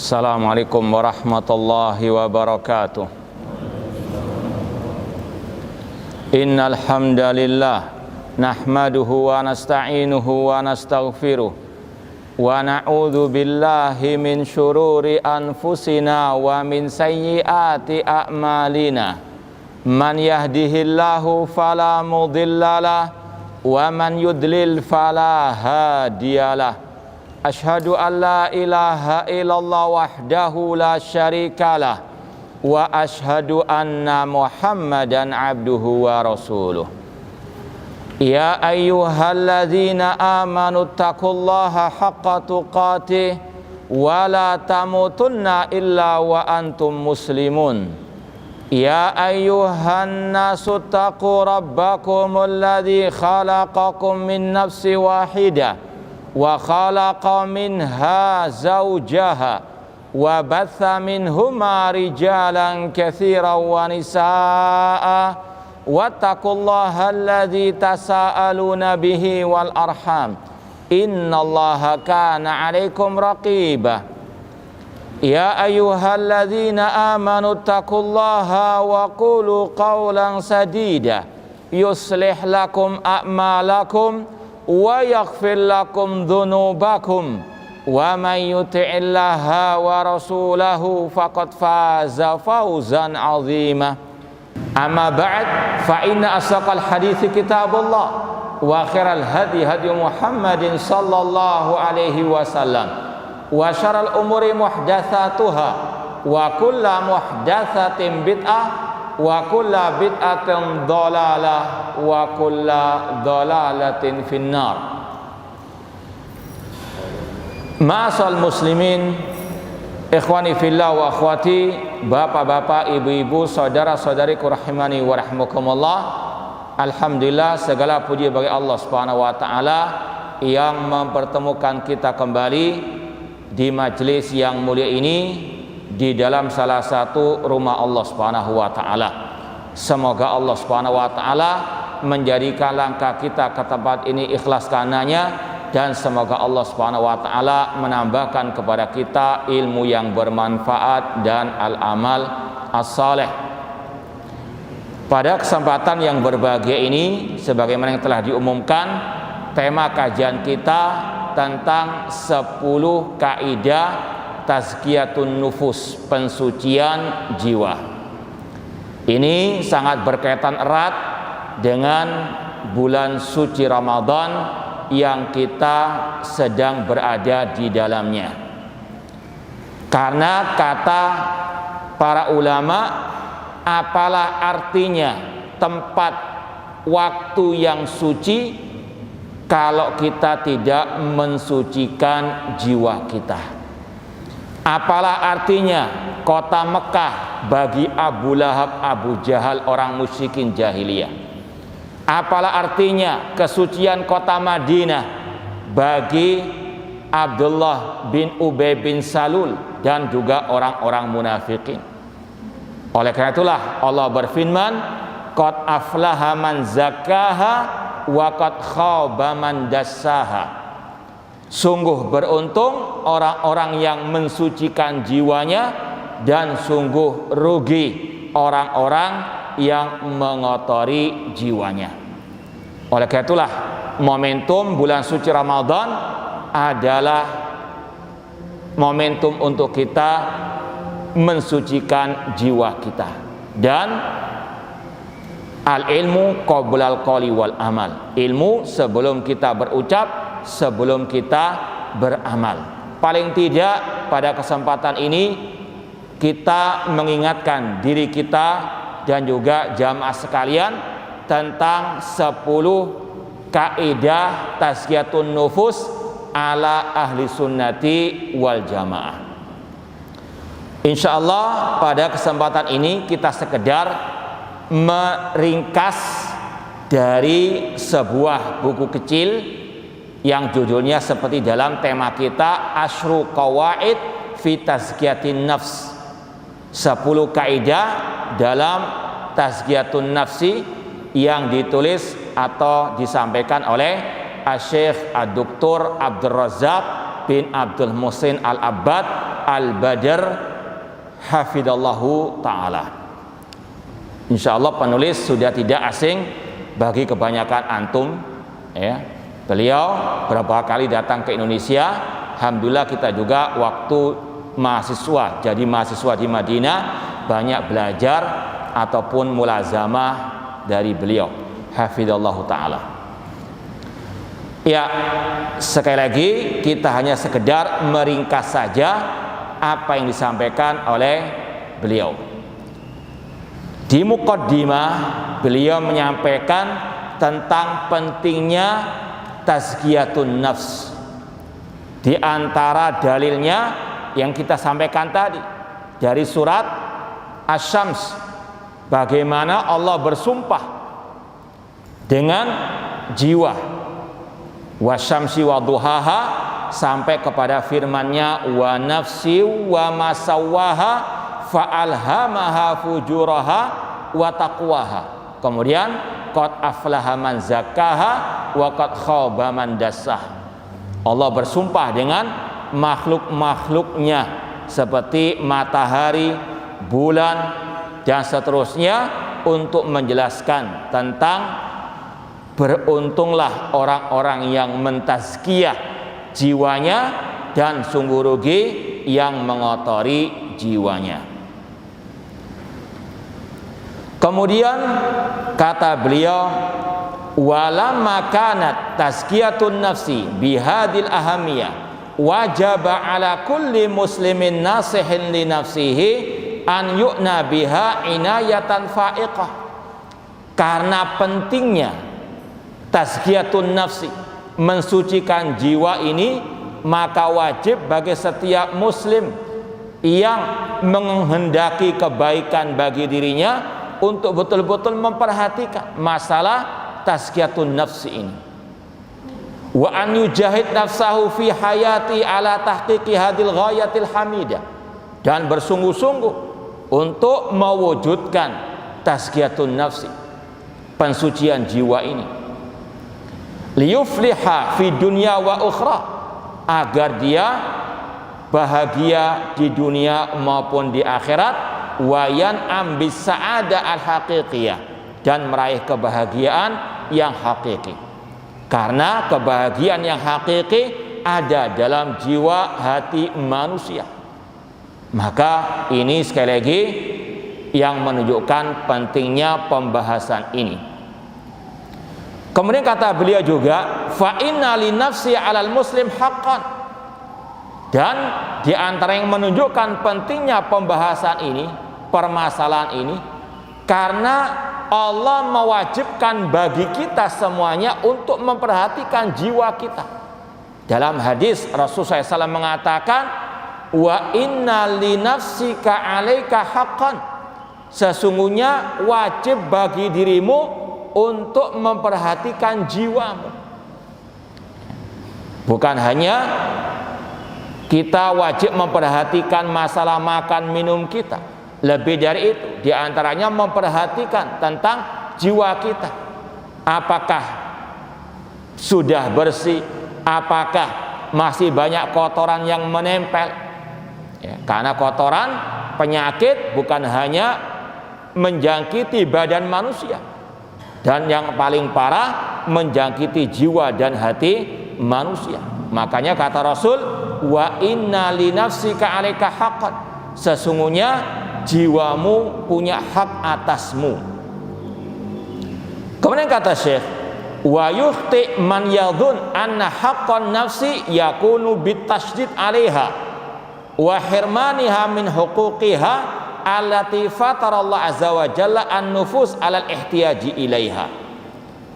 Assalamualaikum warahmatullahi wabarakatuh. Innal hamdalillah nahmaduhu wa nasta'inuhu wa nastaghfiruh wa na'udzu billahi min syururi anfusina wa min sayyiati a'malina. Man yahdihillahu fala mudhillalah wa man yudlil fala hadiyalah. Ashhadu an la ilaha illallah wahdahu la syarikalah wa ashhadu anna Muhammadan abduhu wa rasuluh. Ya ayyuhalladzina amanu taqullaha haqqa tuqatih wa la tamutunna illa wa antum muslimun. Ya ayyuhan nasu taqu rabbakumul ladzi khalaqakum min nafsin wahidah wa khalaqa minha zawjaha wa batha minhuma rijalan katsiran wa nisaa'a wattaqullaha alladzi tasaaluna bihi wal arham innallaha kana 'alaikum raqiba. Ya ayyuhalladzina amanu taqullaha wa qulu qawlan sadida yuslih lakum a'malakum wa yaghfir lakum dhunubakum wa may yuti'illaha wa rasulahu faqad faza fawzan 'azima. Amma ba'd, fa inna asdaqal hadithi kitabullah wa khairal hadi hadi Muhammadin sallallahu alaihi wasallam wa syarrul umuri muhdatsatuha wa kullu muhdatsatin bid'ah wa kulla bid'atin dhalalah wa kulla dhalalatin finnar. Ma'asal muslimin, ikhwani fillah wa akhwati, bapak-bapak, ibu-ibu, saudara-saudariku rahimani wa rahmukumullah. Alhamdulillah, segala puji bagi Allah Subhanahu wa taala yang mempertemukan kita kembali di majelis yang mulia ini di dalam salah satu rumah Allah Subhanahu wa taala. Semoga Allah Subhanahu wa taala menjadikan langkah kita ke tempat ini ikhlas karenanya, dan semoga Allah Subhanahu wa taala menambahkan kepada kita ilmu yang bermanfaat dan al-amal as-saleh. Pada kesempatan yang berbahagia ini, sebagaimana yang telah diumumkan, tema kajian kita tentang 10 kaidah tazkiyatun nufus, pensucian jiwa. Ini sangat berkaitan erat dengan bulan suci Ramadan yang kita sedang berada di dalamnya. Karena kata para ulama, apalah artinya tempat waktu yang suci kalau kita tidak mensucikan jiwa kita? Apalah artinya kota Mekah bagi Abu Lahab, Abu Jahal, orang musyrikin jahiliyah? Apalah artinya kesucian kota Madinah bagi Abdullah bin Ubay bin Salul dan juga orang-orang munafikin? Oleh karena itulah Allah berfirman, qad aflaha man zakkaha wa qad khaba man dassaha. Sungguh beruntung orang-orang yang mensucikan jiwanya, dan sungguh rugi orang-orang yang mengotori jiwanya. Oleh karena itulah momentum bulan suci Ramadan adalah momentum untuk kita mensucikan jiwa kita. Dan al-ilmu qablal qawli wal amal, ilmu sebelum kita berucap, sebelum kita beramal. Paling tidak pada kesempatan ini kita mengingatkan diri kita dan juga jamaah sekalian tentang 10 kaidah tazkiyatun nufus ala ahli sunnati wal jamaah. Insyaallah pada kesempatan ini kita sekedar meringkas dari sebuah buku kecil yang judulnya seperti dalam tema kita, Asyru Qawaid fi Tazkiyatin Nafs, 10 kaidah dalam Tazkiyatun Nafsi, yang ditulis atau disampaikan oleh Asy-Syaikh Ad-Doktor Abdul Razak bin Abdul Muhsin Al-Abbad Al-Badr hafidallahu ta'ala. Insyaallah penulis sudah tidak asing bagi kebanyakan antum, ya. Beliau berapa kali datang ke Indonesia. Alhamdulillah kita juga waktu mahasiswa, jadi mahasiswa di Madinah, banyak belajar ataupun mulazamah dari beliau hafidallahu ta'ala. Ya, sekali lagi kita hanya sekedar meringkas saja apa yang disampaikan oleh beliau. Di muqaddimah beliau menyampaikan tentang pentingnya tazkiyatun nafs. Di antara dalilnya yang kita sampaikan tadi dari surat Asy-Syams, bagaimana Allah bersumpah dengan jiwa, wasyamsi wa duhaha, sampai kepada firman-Nya wa nafsi wa masawwaha fa'alhamaha fujuraha wa taqwaha. Kemudian qad aflaha man zakkaha wa qad khaba man dassah. Allah bersumpah dengan makhluk-makhluknya seperti matahari, bulan dan seterusnya untuk menjelaskan tentang beruntunglah orang-orang yang mentazkiyah jiwanya dan sungguh rugi yang mengotori jiwanya. Kemudian kata beliau, walamma kanat tazkiyatun nafsi bihadil ahamiyah wajaba ala kulli muslimin nasihin li nafsihi an yu'na biha inayatan fa'iqah. Karena pentingnya tazkiyatun nafsi, mensucikan jiwa ini, maka wajib bagi setiap muslim yang menghendaki kebaikan bagi dirinya untuk betul-betul memperhatikan masalah tazkiyatun nafsi ini. Wa an yujahid nafsahu fi hayati ala tahqiqi hadil ghayatil hamidah, dan bersungguh-sungguh untuk mewujudkan tazkiyatun nafsi, pensucian jiwa ini, liyufliha fi dunya wa ukhra, agar dia bahagia di dunia maupun di akhirat, wayan ambis sa'ada al-haqiqiyah, dan meraih kebahagiaan yang hakiki. Karena kebahagiaan yang hakiki ada dalam jiwa hati manusia. Maka ini sekali lagi yang menunjukkan pentingnya pembahasan ini. Kemudian kata beliau juga, fa inna li nafsi 'alal muslim haqqan. Dan di antara yang menunjukkan pentingnya pembahasan ini, permasalahan ini, karena Allah mewajibkan bagi kita semuanya untuk memperhatikan jiwa kita. Dalam hadis Rasulullah SAW mengatakan, wa inna li nafsika 'alaika haqqan. Sesungguhnya wajib bagi dirimu untuk memperhatikan jiwamu. Bukan hanya kita wajib memperhatikan masalah makan minum kita, lebih dari itu, di antaranya memperhatikan tentang jiwa kita. Apakah sudah bersih? Apakah masih banyak kotoran yang menempel? Ya, karena kotoran, penyakit bukan hanya menjangkiti badan manusia, dan yang paling parah menjangkiti jiwa dan hati manusia. Makanya kata Rasul, wa inna li nafsika 'alaika haqqan. Sesungguhnya jiwamu punya hak atasmu. Kemudian kata Syekh, wa yukhti man yadhun anna haqqan nafsi yakunu bitasydid 'alaiha wa hirmaniha min huquqiha allati fatarallahu azza wa jalla an-nufus 'alal ihtiyaji ilaiha.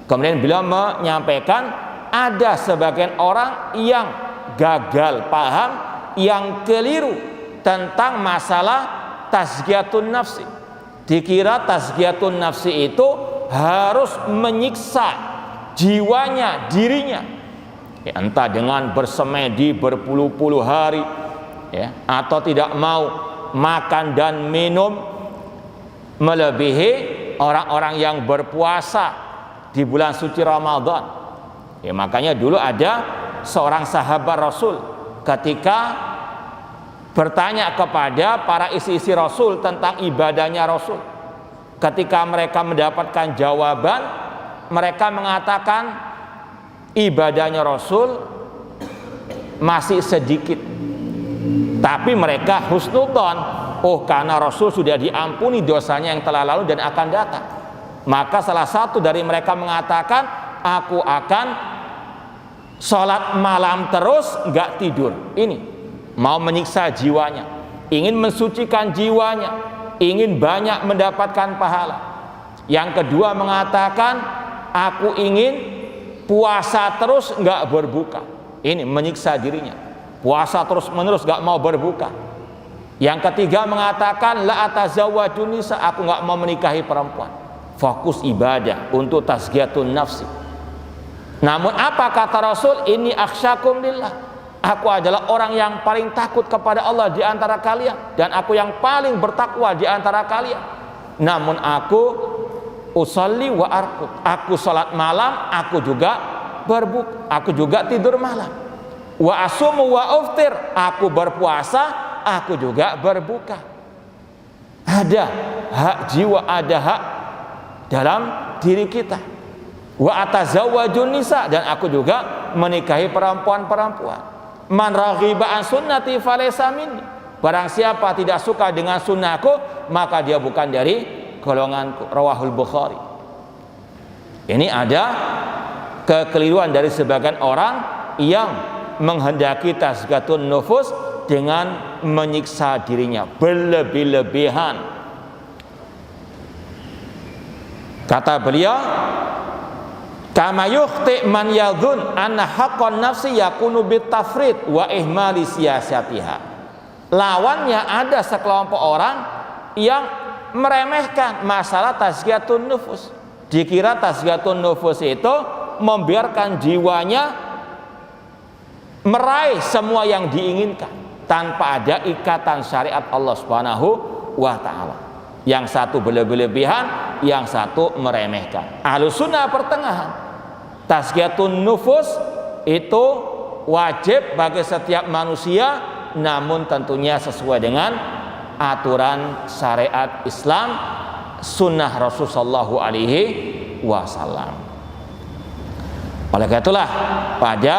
Kemudian beliau menyampaikan ada sebagian orang yang gagal paham, yang keliru tentang masalah tazkiyatun nafsi. Dikira tazkiyatun nafsi itu harus menyiksa jiwanya, dirinya, ya, entah dengan bersemedi berpuluh-puluh hari, ya, atau tidak mau makan dan minum melebihi orang-orang yang berpuasa di bulan suci Ramadan. Ya, makanya dulu ada seorang sahabat Rasul ketika bertanya kepada para istri-istri Rasul tentang ibadahnya Rasul. Ketika mereka mendapatkan jawaban, mereka mengatakan ibadahnya Rasul masih sedikit, tapi mereka husnudzon, oh karena Rasul sudah diampuni dosanya yang telah lalu dan akan datang. Maka salah satu dari mereka mengatakan, aku akan sholat malam terus nggak tidur. Ini mau menyiksa jiwanya, ingin mensucikan jiwanya, ingin banyak mendapatkan pahala. Yang kedua mengatakan, aku ingin puasa terus nggak berbuka. Ini menyiksa dirinya, puasa terus menerus nggak mau berbuka. Yang ketiga mengatakan, la atazawwaju nisa, aku nggak mau menikahi perempuan. Fokus ibadah untuk tazkiyatun nafsi. Namun apa kata Rasul? Ini akhsyakum lillah, aku adalah orang yang paling takut kepada Allah di antara kalian, dan aku yang paling bertakwa di antara kalian. Namun aku usolli wa arqud, aku salat malam, aku juga berbuka, aku juga tidur malam. Wa asumu wa uftir, aku berpuasa, aku juga berbuka. Ada hak jiwa, ada hak dalam diri kita. Wa atazawwajun nisa, dan aku juga menikahi perempuan-perempuan. Man raghiba an sunnati falaysa minni, barang siapa tidak suka dengan sunnahku, maka dia bukan dari golonganku. Rawahul Bukhari. Ini ada kekeliruan dari sebagian orang yang menghendaki tazkiyatun nufus dengan menyiksa dirinya berlebih-lebihan. Kata beliau, kama yukhti man yadhun anna haqqan nafsi yakunu bitafrid wa ihmali siyasatiha. Lawannya ada sekelompok orang yang meremehkan masalah tazkiyatun nufus. Dikira tazkiyatun nufus itu membiarkan jiwanya meraih semua yang diinginkan tanpa ada ikatan syariat Allah Subhanahu wa taala. Yang satu berlebihan, yang satu meremehkan. Ahlus sunnah pertengahan. Tazkiyatun nufus itu wajib bagi setiap manusia, namun tentunya sesuai dengan aturan syariat Islam, sunnah Rasulullah SAW. Oleh karena itulah pada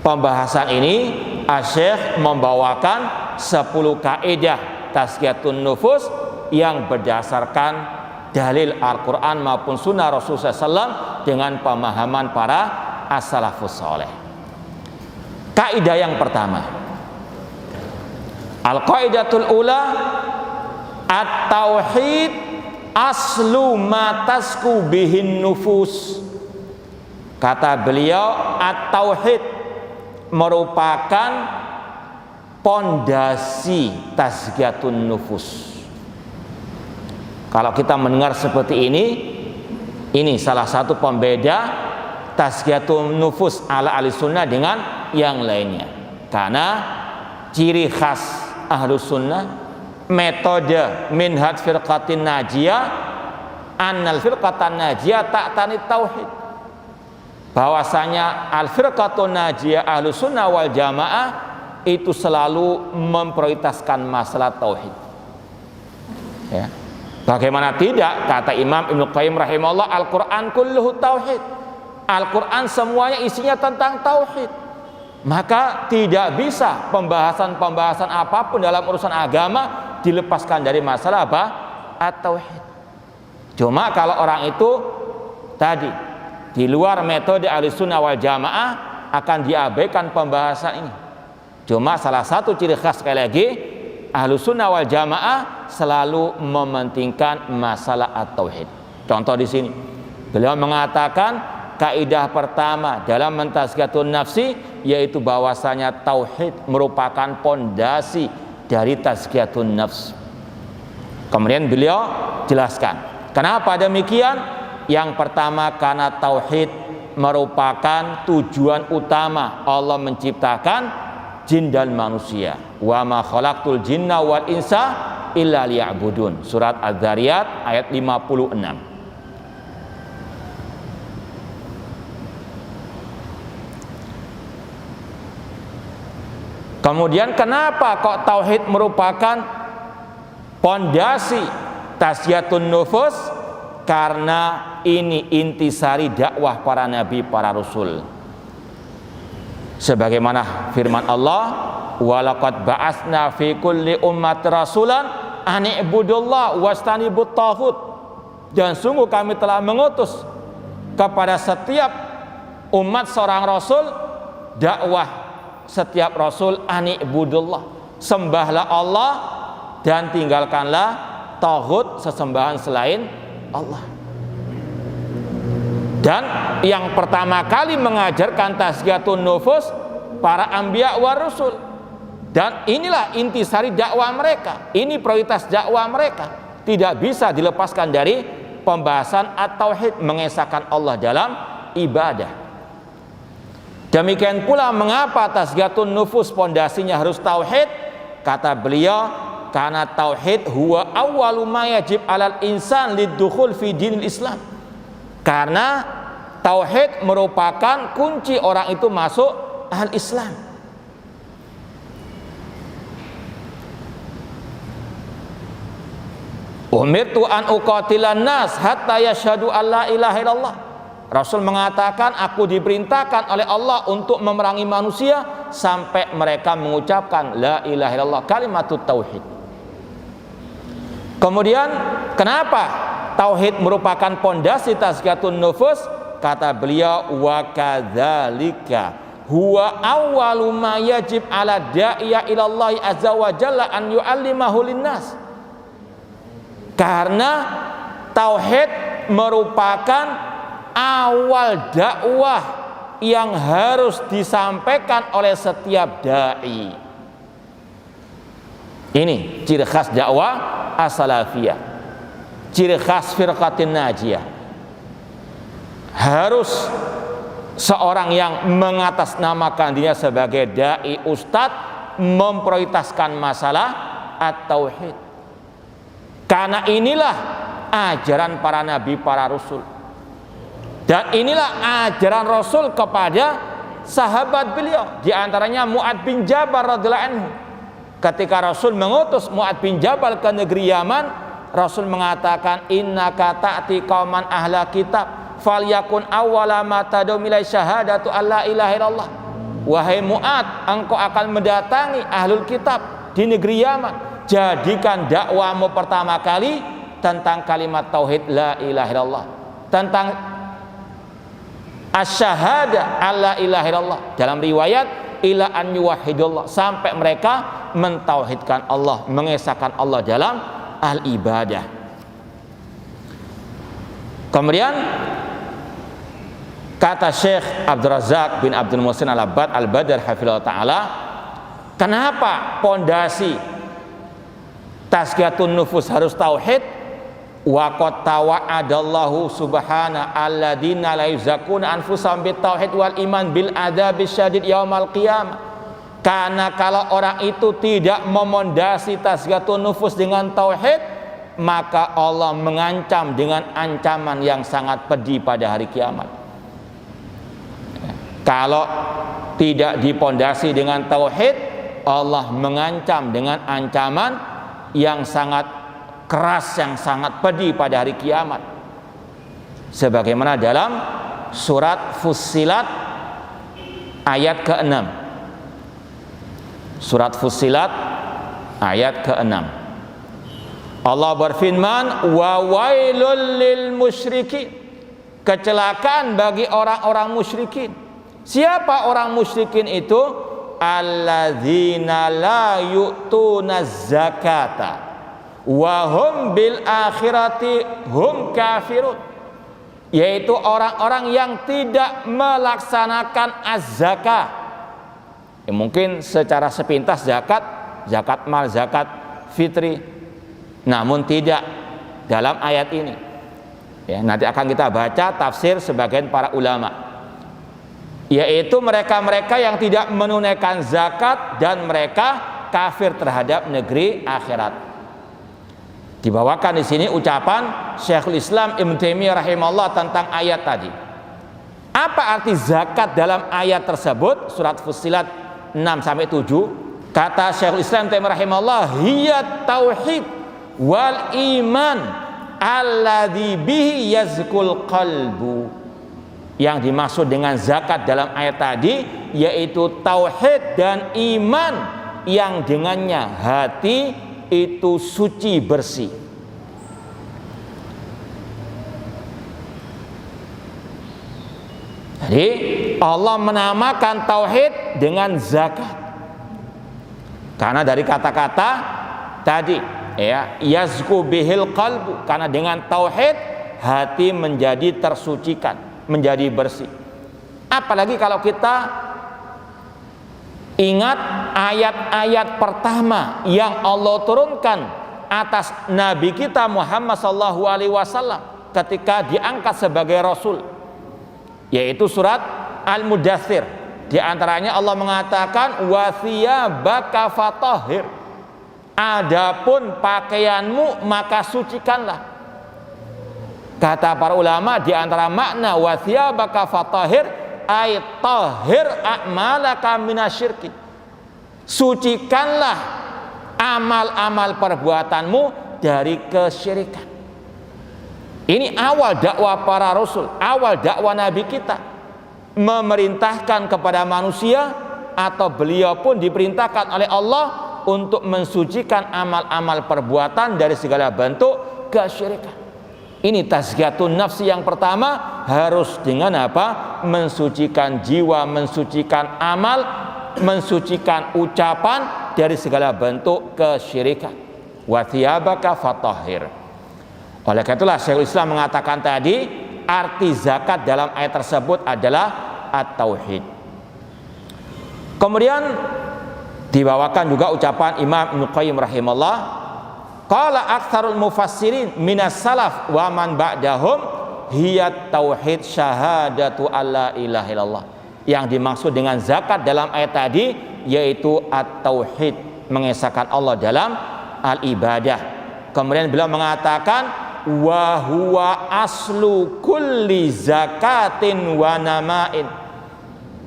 pembahasan ini Asy-Syaikh membawakan 10 kaidah tazkiyatun nufus yang berdasarkan dalil Al-Quran maupun sunnah Rasulullah SAW dengan pemahaman para as-salafus saleh. Kaidah yang pertama, al-qaidatul ula, at-tauhid aslu ma tasku bihin nufus. Kata beliau, at-tauhid merupakan pondasi tazkiyatun nufus. Kalau kita mendengar seperti ini salah satu pembeda tazkiyatun nufus ala ahli sunnah dengan yang lainnya. Karena ciri khas ahlu sunnah, metode minhaj firqatin najiyah, annal firqatan najiyah ta'tani tauhid, bahwasanya al firqatun najiyah ahlu sunnah wal jamaah itu selalu memprioritaskan masalah tauhid. Ya. Bagaimana tidak, kata Imam Ibnu Qayyim rahimahullah, Al-Quran kulluhu tauhid. Al-Quran semuanya isinya tentang tauhid. Maka tidak bisa pembahasan-pembahasan apapun dalam urusan agama dilepaskan dari masalah apa? At-tauhid. Cuma kalau orang itu tadi di luar metode Ahlussunnah wal Jamaah akan diabaikan pembahasan ini. Cuma salah satu ciri khas sekali lagi, Ahlussunnah wal Jamaah selalu mementingkan masalah at-tauhid. Contoh di sini, beliau mengatakan kaidah pertama dalam mentazkiyatun nafsi yaitu bahwasanya tauhid merupakan pondasi dari tazkiyatun nafs. Kemudian beliau jelaskan, kenapa demikian? Yang pertama karena tauhid merupakan tujuan utama Allah menciptakan jin dan manusia. Wa ma khalaqtul jinna wal insa illa liya'budun. Surat Az-Zariyat ayat 56. Kemudian kenapa kok tauhid merupakan pondasi tazkiyatun nufus? Karena ini intisari dakwah para nabi, para rasul. Sebagaimana firman Allah, walaqad ba'atsna fi kulli ummat rasulan an i'budullah wastanibut taghut. Dan sungguh kami telah mengutus kepada setiap umat seorang rasul, dakwah setiap rasul an i'budullah, sembahlah Allah dan tinggalkanlah taghut, sesembahan selain Allah. Dan yang pertama kali mengajarkan tazkiyatun nufus para anbiya wa rusul. Dan inilah intisari dakwah mereka. Ini prioritas dakwah mereka. Tidak bisa dilepaskan dari pembahasan at-tauhid, mengesahkan Allah dalam ibadah. Demikian pula mengapa tazkiyatun nufus pondasinya harus tauhid? Kata beliau, karena tauhid huwa awwalu ma yajib 'alal insan lidukhul fi dinil Islam. Karena tauhid merupakan kunci orang itu masuk al-Islam. Umirtu an uqatilan nas hatta yashhadu an la ilaha illallah. Rasul mengatakan, aku diperintahkan oleh Allah untuk memerangi manusia sampai mereka mengucapkan la ilaha illallah, kalimatut tauhid. Kemudian kenapa tauhid merupakan pondasi tazkiyatun nufus? Kata beliau, wa kadzalika huwa awwalu ma yajib 'ala da'iya ila Allah azza wa jalla an yu'allimahu linnas. Karena tauhid merupakan awal dakwah yang harus disampaikan oleh setiap dai. Ini ciri khas dakwah as-salafiyah, ciri khas firqatin najiyah. Harus seorang yang mengatasnamakan dirinya sebagai dai ustadz memprioritaskan masalah at-tauhid. Karena inilah ajaran para nabi, para rasul. Dan inilah ajaran Rasul kepada sahabat beliau, di antaranya Mu'ad bin Jabal radhiyallahu anhu. Ketika Rasul mengutus Mu'ad bin Jabal ke negeri Yaman, Rasul mengatakan, innaka ta'ti qauman ahla kitab falyakun awwala ma tad'u ilai syahadatu alla ilaha illallah. Wahai Mu'ad, engkau akan mendatangi ahlul kitab di negeri Yaman, jadikan dakwahmu pertama kali tentang kalimat tauhid la ilaha illallah, tentang asyhadu alla ilaha illallah. Dalam riwayat ila an yuwahhidullah, sampai mereka mentauhidkan Allah, mengesahkan Allah dalam al-ibadah. Kemudian kata Syekh Abdul Razak bin Abdul Muhsin Al-Abbad Al-Badr hafizahullah taala, kenapa pondasi tazkiyatun nufus harus tauhid? Wa qad tawa'adallahu subhana alladzina la yuzakuna anfusahum bitauhid wal iman bil adzabis syadid yaumal qiyamah. Karena kalau orang itu tidak memondasi tazkiyatun nufus dengan tauhid, maka Allah mengancam dengan ancaman yang sangat pedih pada hari kiamat. Kalau tidak dipondasi dengan tauhid, Allah mengancam dengan ancaman yang sangat keras, yang sangat pedih pada hari kiamat. Sebagaimana dalam surat Fussilat ayat ke-6. Surat Fussilat ayat ke-6. Allah berfirman, wa wailul lil musyrikin. Kecelakaan bagi orang-orang musyrikin. Siapa orang musyrikin itu? Alladzina la yu'tuna zakata wa hum bil akhirati hum kafirun, yaitu orang-orang yang tidak melaksanakan az-zakah. Ya, mungkin secara sepintas zakat mal, zakat fitri, namun tidak dalam ayat ini. Ya, nanti akan kita baca tafsir sebagian para ulama, yaitu mereka-mereka yang tidak menunaikan zakat dan mereka kafir terhadap negeri akhirat. Dibawakan di sini ucapan Syekhul Islam Ibnu Taimiyah rahimahullah tentang ayat tadi. Apa arti zakat dalam ayat tersebut? Surat Fussilat 6-7. Kata Syekhul Islam Taimiyah rahimahullah, hiya tauhid wal iman alladzi bihi yazkul qalbu. Yang dimaksud dengan zakat dalam ayat tadi yaitu tauhid dan iman yang dengannya hati itu suci bersih. Jadi Allah menamakan tauhid dengan zakat. Karena dari kata-kata tadi ya, yazku bihil qalbu, karena dengan tauhid hati menjadi tersucikan, menjadi bersih. Apalagi kalau kita ingat ayat-ayat pertama yang Allah turunkan atas Nabi kita Muhammad SAW ketika diangkat sebagai Rasul, yaitu surat Al-Mudaththir. Di antaranya Allah mengatakan wa thiyabaka fatahhir, adapun pakaianmu maka sucikanlah. Kata para ulama di antara makna wa thiyabaka fatahhir ay tahhir a'malaka minasyirki, sucikanlah amal-amal perbuatanmu dari kesyirikan. Ini awal dakwah para rasul, awal dakwah Nabi kita, memerintahkan kepada manusia atau beliau pun diperintahkan oleh Allah untuk mensucikan amal-amal perbuatan dari segala bentuk kesyirikan. Ini tazkiyatun nafsi yang pertama, harus dengan apa? Mensucikan jiwa, mensucikan amal, mensucikan ucapan dari segala bentuk kesyirikan. Wa thiyabaka fatahhir. Oleh karena itulah Syekhul Islam mengatakan tadi, arti zakat dalam ayat tersebut adalah at-tauhid. Kemudian dibawakan juga ucapan Imam Ibnu Qayyim rahimahullah, qala aktsarul mufassirin minas salaf wa man ba'dahum hiya tauhid syahadatu alla ilaha illallah. Yang dimaksud dengan zakat dalam ayat tadi yaitu at-tauhid, mengesahkan Allah dalam al-ibadah. Kemudian beliau mengatakan wa huwa aslu kulli zakatin wa namain.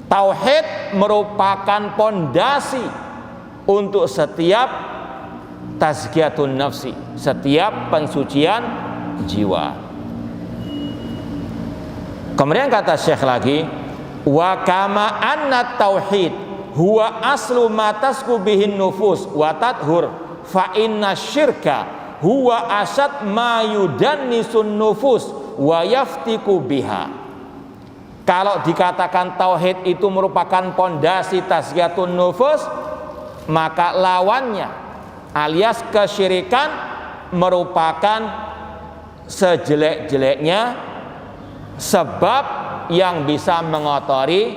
Tauhid merupakan pondasi untuk setiap tazkiyatun nafsi, setiap pensucian jiwa. Kemudian kata Syekh lagi, wa kama anna tauhid huwa aslu ma tasku bihin nufus wa tathur fa inna syirka huwa asad ma yudannisun nufus wa yaftiku biha. Kalau dikatakan tauhid itu merupakan pondasi tazkiyatun nufus, maka lawannya alias kesyirikan merupakan sejelek-jeleknya sebab yang bisa mengotori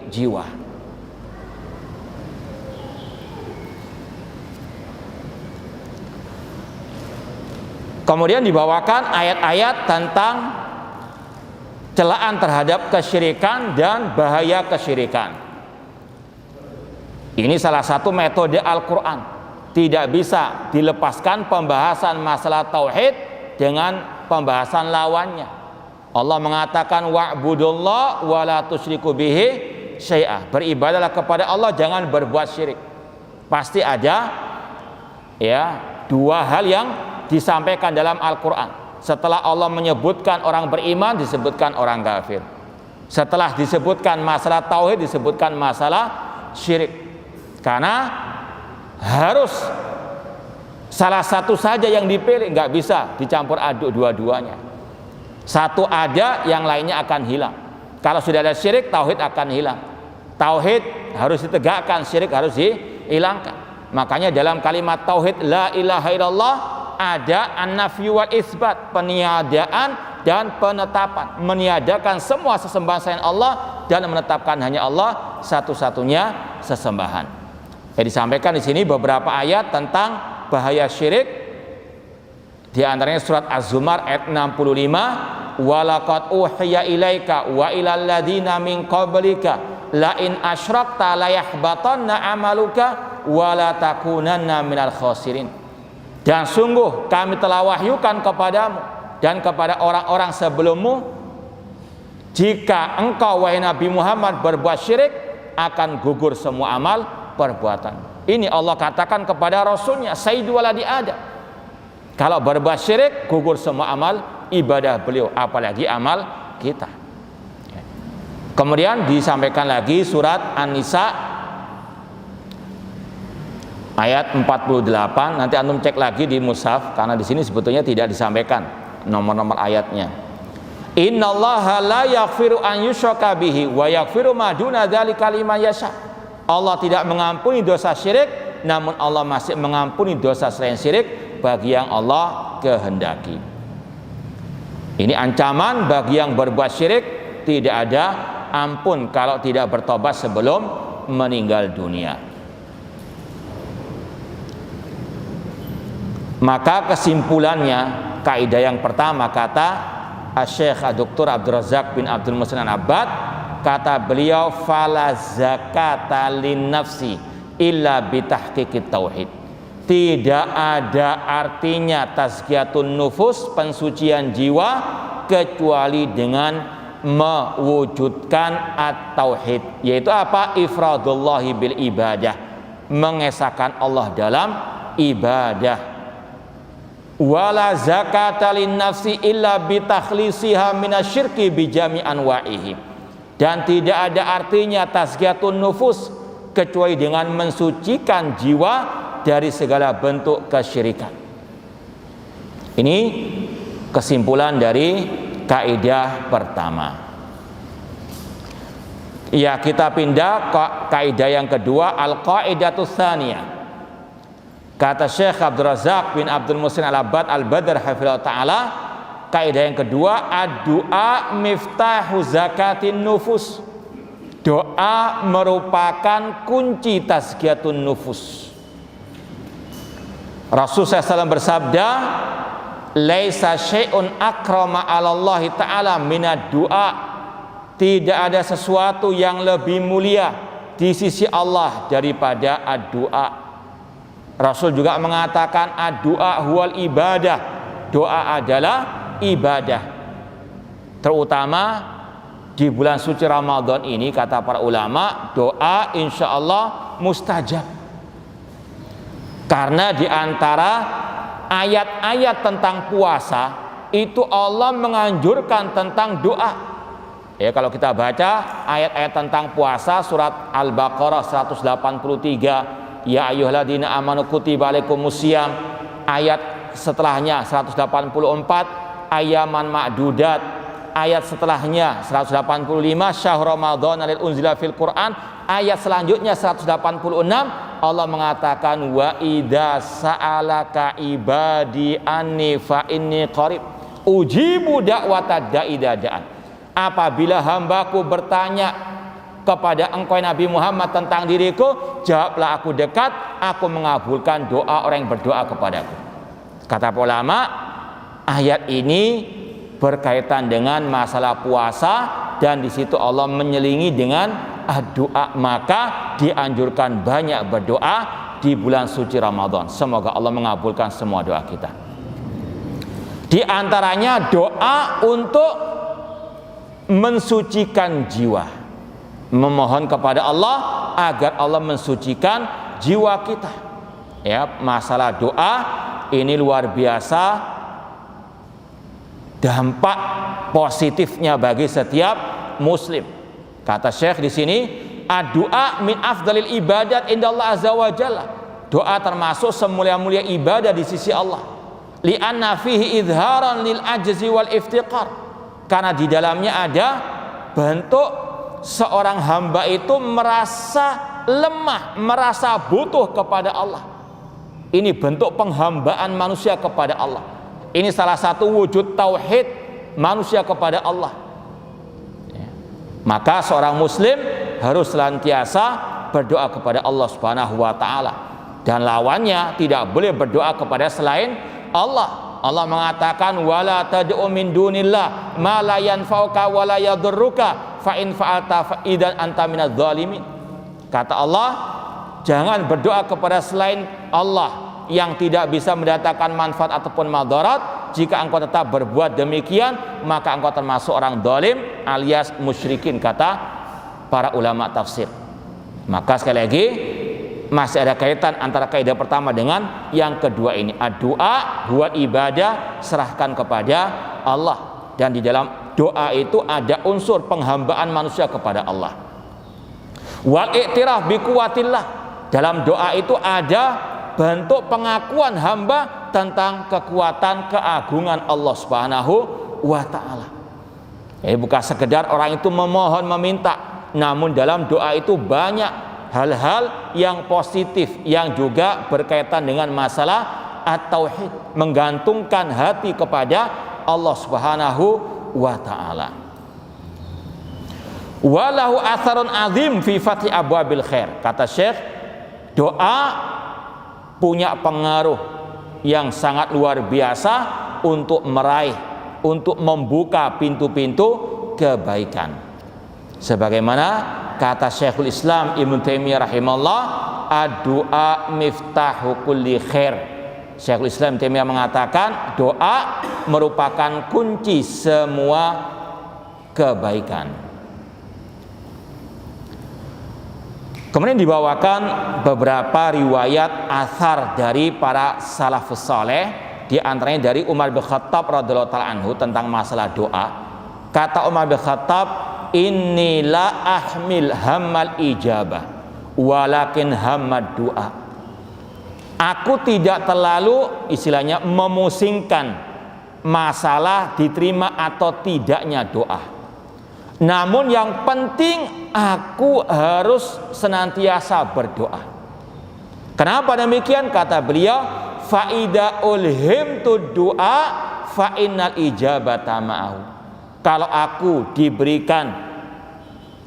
jiwa. Kemudian dibawakan ayat-ayat tentang celaan terhadap kesyirikan dan bahaya kesyirikan. Ini salah satu metode Al-Quran. Tidak bisa dilepaskan pembahasan masalah tauhid dengan pembahasan lawannya. Allah mengatakan wa'budullah wa la tusyriku bihi syai'ah. Beribadahlah kepada Allah, jangan berbuat syirik. Pasti ada ya dua hal yang disampaikan dalam Al-Quran. Setelah Allah menyebutkan orang beriman, disebutkan orang kafir. Setelah disebutkan masalah tauhid, disebutkan masalah syirik. Karena harus salah satu saja yang dipilih, nggak bisa dicampur aduk dua-duanya. Satu ada, yang lainnya akan hilang. Kalau sudah ada syirik, tauhid akan hilang. Tauhid harus ditegakkan, syirik harus dihilangkan. Makanya dalam kalimat tauhid la ilaha illallah ada an-nafyu wal isbat, peniadaan dan penetapan, meniadakan semua sesembahan selain Allah dan menetapkan hanya Allah satu-satunya sesembahan. Disampaikan di sini beberapa ayat tentang bahaya syirik. Di antaranya surat Az-Zumar ayat 65, walaqad uhiya ilaika wa ilal ladzina min qablika la in asyrakta la yahbatanna amaluka wa la takunanna minal khasirin. Dan sungguh kami telah wahyukan kepadamu dan kepada orang-orang sebelummu, jika engkau wahai Nabi Muhammad berbuat syirik, akan gugur semua amal perbuatan. Ini Allah katakan kepada Rasulnya, Sayyidu waladi Adam. Kalau berbuat syirik, gugur semua amal ibadah beliau, apalagi amal kita. Kemudian disampaikan lagi surat An-Nisa ayat 48. Nanti antum cek lagi di mushaf, karena di sini sebetulnya tidak disampaikan nomor-nomor ayatnya. Innallaha la yaghfiru an yushraka bihi wa yaghfiru ma duna dzalika liman yasha. Allah tidak mengampuni dosa syirik, namun Allah masih mengampuni dosa selain syirik bagi yang Allah kehendaki. Ini ancaman bagi yang berbuat syirik, tidak ada ampun kalau tidak bertobat sebelum meninggal dunia. Maka kesimpulannya, kaidah yang pertama kata Syekh Dr. Abdul Razak bin Abdul Muhsin Al-Abbad, kata beliau, fala zakata lin nafsi illa bitahqiqit tauhid. Tidak ada artinya tazkiyatun nufus, pensucian jiwa, kecuali dengan mewujudkan at-tauhid, yaitu apa? Ifradullahi bil ibadah, mengesahkan Allah dalam ibadah. Wala zakata lin nafsi illa bitakhlisiha minasyirki bijami anwa'ihi. Dan tidak ada artinya tazkiyatun nufus kecuali dengan mensucikan jiwa dari segala bentuk kesyirikan. Ini kesimpulan dari kaidah pertama. Ya, kita pindah ke kaidah yang kedua, al-qaidatus tsaniyah. Kata Syekh Abdul Razak bin Abdul Muhsin Al-Abbad Al-Badr hafizahullah taala, kaidah yang kedua, ad-du'a miftahu zakatin nufus. Doa merupakan kunci tazkiyatun nufus. Rasulullah SAW bersabda, laisa syai'un akrama 'alallahi ta'ala minad du'a. Tidak ada sesuatu yang lebih mulia di sisi Allah daripada ad-du'a. Rasul juga mengatakan ad-du'a huwal ibadah. Doa adalah ibadah. Terutama di bulan suci Ramadan ini, kata para ulama, doa insya Allah mustajab. Karena di antara ayat-ayat tentang puasa itu Allah menganjurkan tentang doa. Ya, kalau kita baca ayat-ayat tentang puasa surat Al-Baqarah 183, ya ayyuhalladzina amanu kutiba alaikumusiyam, ayat setelahnya 184, ayaman ma'dudat, ayat setelahnya 185, syahr Ramadan alladzi unzila fil Qur'an, ayat selanjutnya 186 Allah mengatakan wa idza sa'alaka ibadi anni fa inni qarib ujibu da'watad da'i da'an. Apabila hambaku bertanya kepada engkau Nabi Muhammad tentang diriku, jawablah aku dekat, aku mengabulkan doa orang yang berdoa kepadaku. Kata ulama, ayat ini berkaitan dengan masalah puasa, dan di situ Allah menyelingi dengan doa. Maka dianjurkan banyak berdoa di bulan suci Ramadan. Semoga Allah mengabulkan semua doa kita. Di antaranya doa untuk mensucikan jiwa, memohon kepada Allah agar Allah mensucikan jiwa kita. Ya, masalah doa ini luar biasa dampak positifnya bagi setiap muslim. Kata Syekh di sini, ad-du'a min afdalil ibadat indallah azza wa jalla. Doa termasuk semulia-mulia ibadah di sisi Allah. Li'anna fihi idharan lil ajzi wal iftiqar. Karena di dalamnya ada bentuk seorang hamba itu merasa lemah, merasa butuh kepada Allah. Ini bentuk penghambaan manusia kepada Allah. Ini salah satu wujud tauhid manusia kepada Allah. Maka seorang muslim harus senantiasa berdoa kepada Allah Subhanahu wa taala, dan lawannya tidak boleh berdoa kepada selain Allah. Allah mengatakan wala tad'u min dunillah ma la yanfa'uka wa la yadurruka fa in fa'alta fa idzan anta minadz zalimin. Kata Allah, jangan berdoa kepada selain Allah yang tidak bisa mendatangkan manfaat ataupun madarat. Jika engkau tetap berbuat demikian, maka engkau termasuk orang zalim alias musyrikin, kata para ulama tafsir. Maka sekali lagi, masih ada kaitan antara kaidah pertama dengan yang kedua ini. Ad-du'a huwa ibadah, serahkan kepada Allah. Dan di dalam doa itu ada unsur penghambaan manusia kepada Allah. Wal i'tiraf bi quwwatillah. Dalam doa itu ada bentuk pengakuan hamba tentang kekuatan keagungan Allah Subhanahu wa taala. Bukan sekedar orang itu memohon meminta, namun dalam doa itu banyak hal-hal yang positif yang juga berkaitan dengan masalah at-tauhid, menggantungkan hati kepada Allah Subhanahu wa taala. Walahu atharun azim fi fathi abwabil khair. Kata Syekh, doa punya pengaruh yang sangat luar biasa untuk meraih, untuk membuka pintu-pintu kebaikan. Sebagaimana kata Syekhul Islam Ibnu Taimiyah rahimahullah, ad-du'a miftahu kulli khair. Syekhul Islam Ibnu Taimiyah mengatakan doa merupakan kunci semua kebaikan. Kemudian dibawakan beberapa riwayat athar dari para salafus saleh, di antaranya dari Umar bin Khattab radhiyallahu ta'ala anhu tentang masalah doa. Kata Umar bin Khattab, inni la ahmil hammal ijabah walakin hammad doa. Aku tidak terlalu istilahnya memusingkan masalah diterima atau tidaknya doa, namun yang penting aku harus senantiasa berdoa. Kenapa demikian? Kata beliau, faida ulhimtu doa fa innal ijabata ma'ahu. Kalau aku diberikan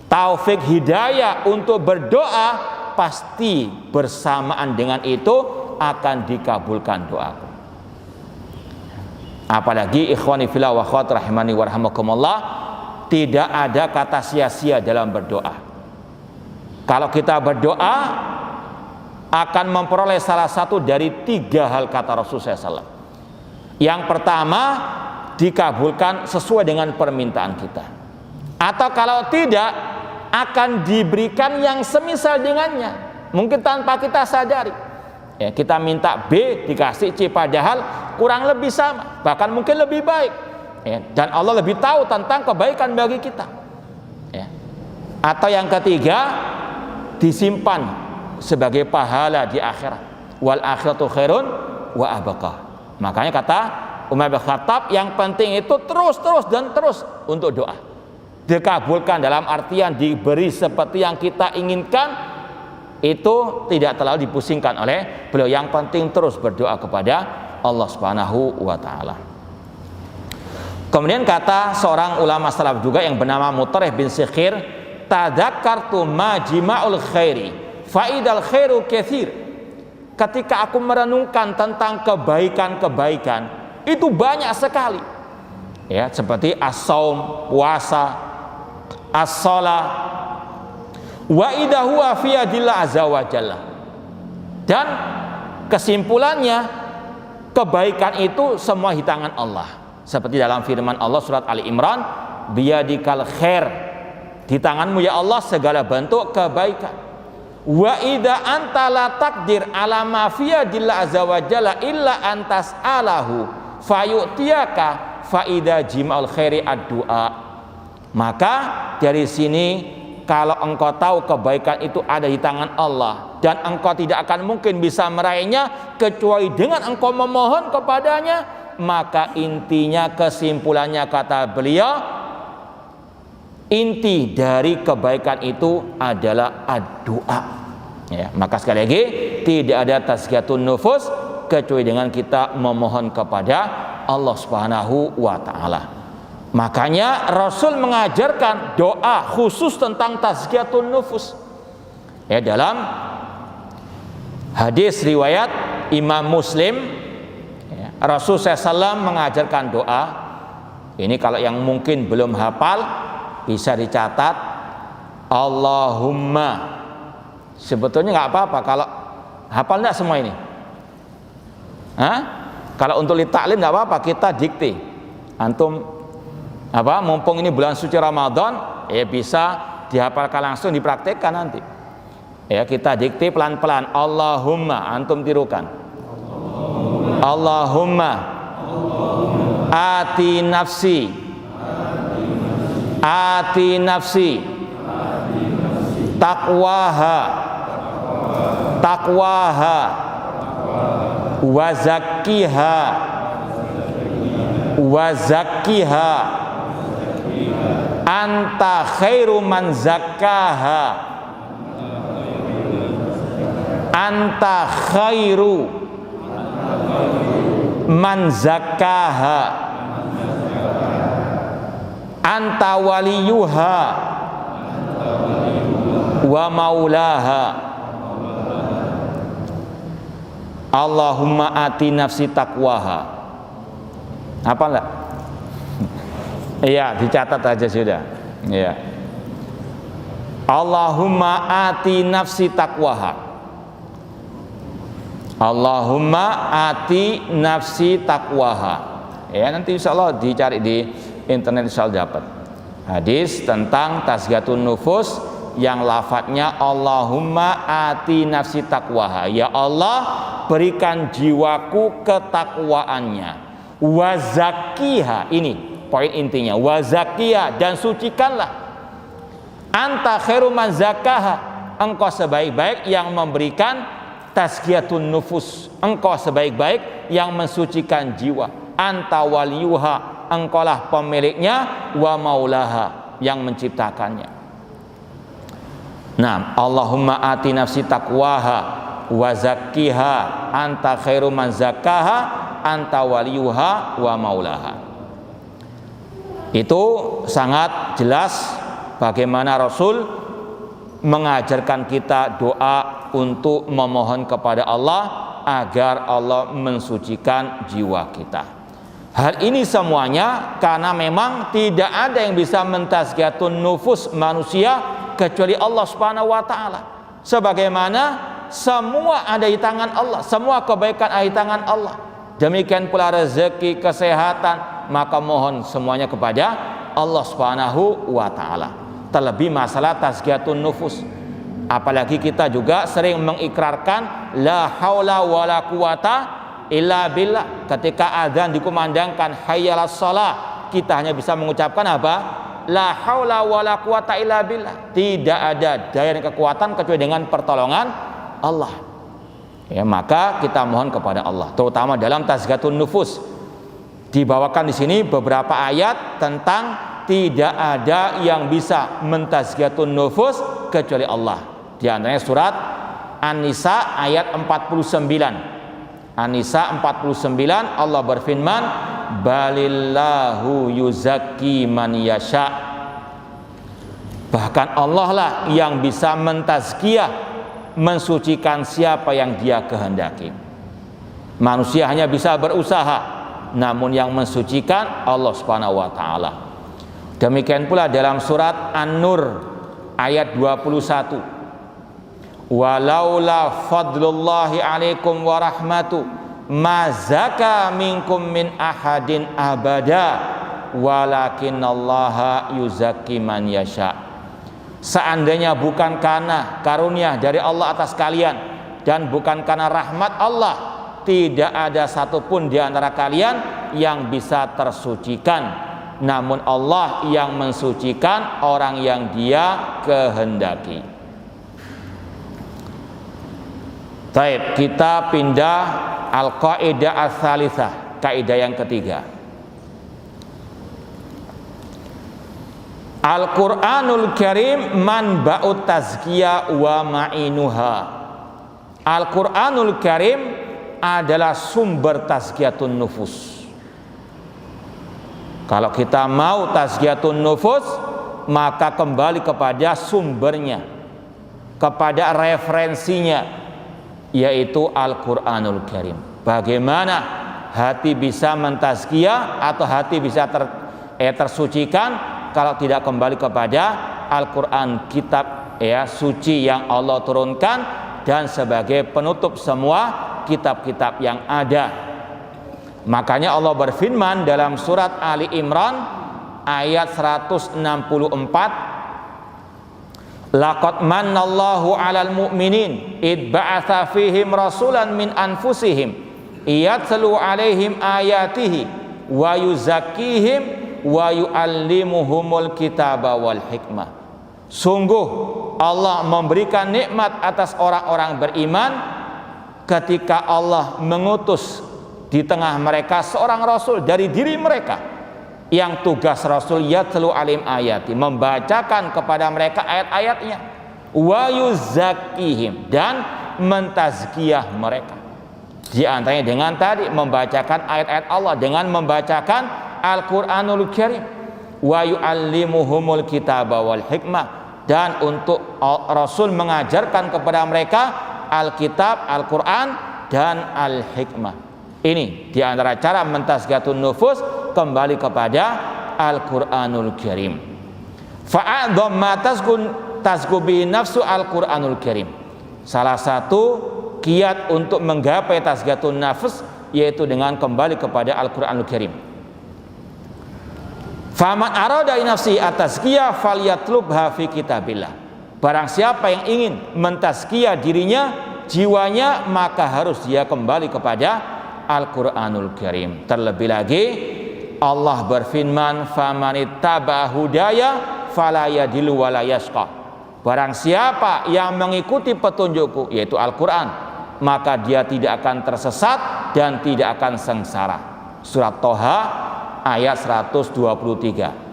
taufik hidayah untuk berdoa, pasti bersamaan dengan itu akan dikabulkan doaku. Apalagi ikhwani fillah wa akhwat rahimani wa rahimakumullah, tidak ada kata sia-sia dalam berdoa. Kalau kita berdoa akan memperoleh salah satu dari 3 hal kata Rasulullah SAW. Yang pertama, dikabulkan sesuai dengan permintaan kita. Atau kalau tidak, akan diberikan yang semisal dengannya, mungkin tanpa kita sadari. Kita minta B dikasih C, padahal kurang lebih sama, bahkan mungkin lebih baik. Dan Allah lebih tahu tentang kebaikan bagi kita. Atau yang ketiga, disimpan sebagai pahala di akhirat. Wal akhiratu khairun wa abqa. Makanya kata Umar bin Khattab, yang penting itu terus untuk doa. Dikabulkan dalam artian diberi seperti yang kita inginkan, itu tidak terlalu dipusingkan oleh beliau. Yang penting terus berdoa kepada Allah Subhanahu wa taala. Kemudian kata seorang ulama salaf juga yang bernama Mutarrih bin Sikhir, tadzakartu majma'ul khairi faidal khairu katsir. Ketika aku merenungkan tentang kebaikan-kebaikan, itu banyak sekali. Seperti as-saum, puasa, as-shalah, wa idahu fi yadillah azza wa jalla. Dan kesimpulannya, kebaikan itu semua di tangan Allah. Seperti dalam firman Allah surat Ali Imran, biyadikal khair, di tanganmu ya Allah segala bentuk kebaikan. Wa idza anta la taqdir ala ma fi yadillah azza wa jalla illa antas alahu fayu'tiyaka fa idza jima'ul khairi ad-du'a. Maka dari sini, kalau engkau tahu kebaikan itu ada di tangan Allah dan engkau tidak akan mungkin bisa meraihnya kecuali dengan engkau memohon kepadanya, maka intinya, kesimpulannya kata beliau, inti dari kebaikan itu adalah ad-du'a. Maka sekali lagi, tidak ada tazkiyatun nufus kecuali dengan kita memohon kepada Allah Subhanahu wa taala. Makanya Rasul mengajarkan doa khusus tentang tazkiyatun nufus. Dalam hadis riwayat Imam Muslim, Rasul SAW mengajarkan doa. Ini kalau yang mungkin belum hafal bisa dicatat. Allahumma. Sebetulnya nggak apa-apa kalau hafal enggak semua ini. Kalau untuk litaklim nggak apa-apa, kita dikte. Antum mumpung ini bulan suci Ramadan, bisa dihafalkan langsung, dipraktekkan nanti. Ya, kita dikte pelan-pelan. Allahumma, antum tirukan. Allahumma ati nafsi taqwaha wa zakkiha anta khairu man zakkaha anta khairu man zakkaha anta waliyuha wa maulaha. Allahumma ati nafsi taqwaha. Apa enggak? Iya, dicatat aja sudah. Iya. Allahumma ati nafsi taqwaha. Allahumma ati nafsi taqwaha. Ya, nanti insyaallah dicari di internet insyaallah dapat. Hadis tentang tazkiyatun nufus yang lafadznya Allahumma ati nafsi taqwaha. Ya Allah, berikan jiwaku ketakwaannya. Wa zakkiha, ini poin intinya. Wa zakkiha, dan sucikanlah. Anta khairu man zakkaha, engkau sebaik-baik yang memberikan tazkiyatun nufus, engkau sebaik-baik yang mensucikan jiwa. Anta waliyuha, engkaulah pemiliknya, wa maulaha, yang menciptakannya. Nah, Allahumma ati nafsi taqwaha wa zakkiha anta khairu man zakkaha anta waliyuha wa maulaha. Itu sangat jelas bagaimana Rasul mengajarkan kita doa untuk memohon kepada Allah agar Allah mensucikan jiwa kita. Hal ini semuanya karena memang tidak ada yang bisa mentazkiyatun nufus manusia kecuali Allah Subhanahu wa taala. Sebagaimana semua ada di tangan Allah, semua kebaikan ada di tangan Allah. Demikian pula rezeki, kesehatan, maka mohon semuanya kepada Allah Subhanahu wa taala. Terlebih masalah tazkiyatun nufus. Apalagi kita juga sering mengikrarkan la haula wala quwata illa billah. Ketika azan dikumandangkan hayyalas shalah, kita hanya bisa mengucapkan apa? La haula wala quwata illa billah. Tidak ada daya dan kekuatan kecuali dengan pertolongan Allah. Ya, maka kita mohon kepada Allah, terutama dalam tazkiyatun nufus. Dibawakan di sini beberapa ayat tentang tidak ada yang bisa mentazkiyatun nufus kecuali Allah. Di antaranya surat An-Nisa ayat 49. An-Nisa 49, Allah berfirman, balillahu yuzakki man yasha. Bahkan Allah lah yang bisa mentazkiyah, mensucikan siapa yang Dia kehendaki. Manusia hanya bisa berusaha, namun yang mensucikan Allah Subhanahu wa taala. Demikian pula dalam surat An-Nur ayat 21. Walaula fadlullahi alaikum wa rahmatu ma zaka minkum min ahadin abada walakinallaha yuzakki man yasha. Seandainya bukan karena karunia dari Allah atas kalian dan bukan karena rahmat Allah, tidak ada satupun di antara kalian yang bisa tersucikan. Namun Allah yang mensucikan orang yang Dia kehendaki. Baik, kita pindah al-qaidah ats-tsalitsah, kaidah yang ketiga. Al-Qur'anul Karim manba'ut tazkiyah wa ma'inuha. Al-Qur'anul Karim adalah sumber tazkiyatun nufus. Kalau kita mau tazkiyatun nufus, maka kembali kepada sumbernya, kepada referensinya, yaitu Al-Qur'anul Karim. Bagaimana hati bisa mentazkiyah atau hati bisa tersucikan kalau tidak kembali kepada Al-Quran, kitab suci yang Allah turunkan dan sebagai penutup semua kitab-kitab yang ada. Makanya Allah berfirman dalam surat Ali Imran ayat 164, Laqad mannallahu 'alal mu'minin id ba'atsa fihim rasulan min anfusihim yatlu 'alaihim ayatihi wa yuzakkihim wa yu'allimuhumul kitaba wal hikmah. Sungguh Allah memberikan nikmat atas orang-orang beriman ketika Allah mengutus di tengah mereka seorang rasul dari diri mereka, yang tugas Rasul yatlu alim ayati, membacakan kepada mereka ayat-ayatnya, wa yuzakkihim, dan mentazkiyah mereka. Di antaranya dengan tadi membacakan ayat-ayat Allah, dengan membacakan Al-Qur'anul Karim, wa yu'allimuhumul kitaba wal hikmah, dan untuk Rasul mengajarkan kepada mereka Alkitab, Al-Qur'an, dan Al-Hikmah. Ini di antara cara mentazkiyatun nufus, kembali kepada Al-Qur'anul Karim. Fa'adham ma tazku bi nafsu Al-Qur'anul Karim. Salah satu kiat untuk menggapai tazkiyatun nafs yaitu dengan kembali kepada Al-Qur'anul Karim. Faman arada nafsi at-tazkiyah falyatlubha fi kitabillah. Barang siapa yang ingin mentazkiyah dirinya, jiwanya, maka harus dia kembali kepada Al-Qur'anul Karim. Terlebih lagi Allah berfirman, famanittaba hudaya fala yadillu wa la yashqa. Barang siapa yang mengikuti petunjukku, yaitu Al-Qur'an, maka dia tidak akan tersesat dan tidak akan sengsara. Surat Toha ayat 123.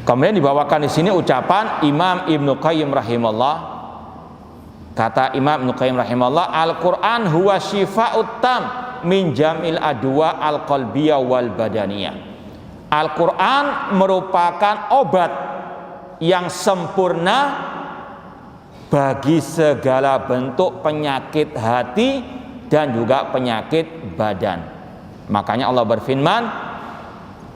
Kemudian dibawakan di sini ucapan Imam Ibnu Qayyim rahimahullah. Kata Imam Ibnu Qayyim rahimahullah, Al-Qur'an huwa syifa'ut tam min jamil adwa al-qalbiyah wal badaniyah. Al-Qur'an merupakan obat yang sempurna bagi segala bentuk penyakit hati dan juga penyakit badan. Makanya Allah berfirman,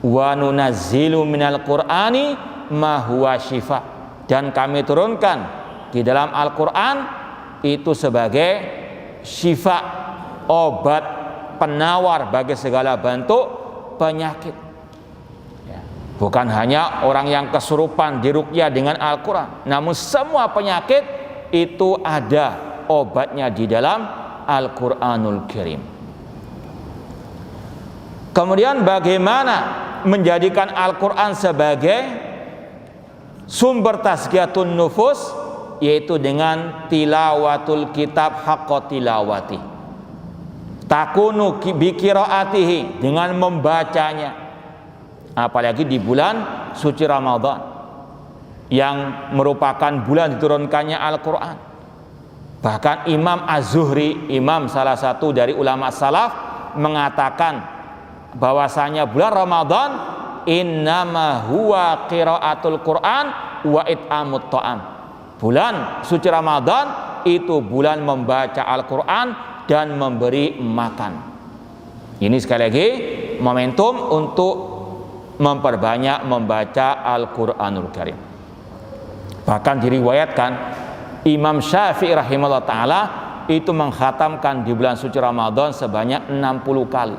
wa nunazzilu minal qur'ani ma huwa syifa, dan kami turunkan di dalam Al-Qur'an itu sebagai syifa, obat penawar bagi segala bentuk penyakit. Bukan hanya orang yang kesurupan diruqyah dengan Al-Qur'an, namun semua penyakit itu ada obatnya di dalam Al-Qur'anul Karim. Kemudian bagaimana menjadikan Al-Qur'an sebagai sumber tazkiyatun nufus, yaitu dengan tilawatul kitab haqqa tilawati, takunu bi qiraatihi, dengan membacanya, apalagi di bulan suci Ramadan yang merupakan bulan diturunkannya Al-Qur'an. Bahkan Imam Az-Zuhri, imam salah satu dari ulama salaf, mengatakan bahwasanya bulan Ramadan innama huwa qiraatul Qur'an wa it'amut ta'am. Bulan suci Ramadan itu bulan membaca Al-Qur'an dan memberi makan. Ini sekali lagi momentum untuk memperbanyak membaca Al-Qur'anul Karim. Bahkan diriwayatkan Imam Syafi'i rahimahullah ta'ala itu mengkhatamkan di bulan suci Ramadan sebanyak 60 kali.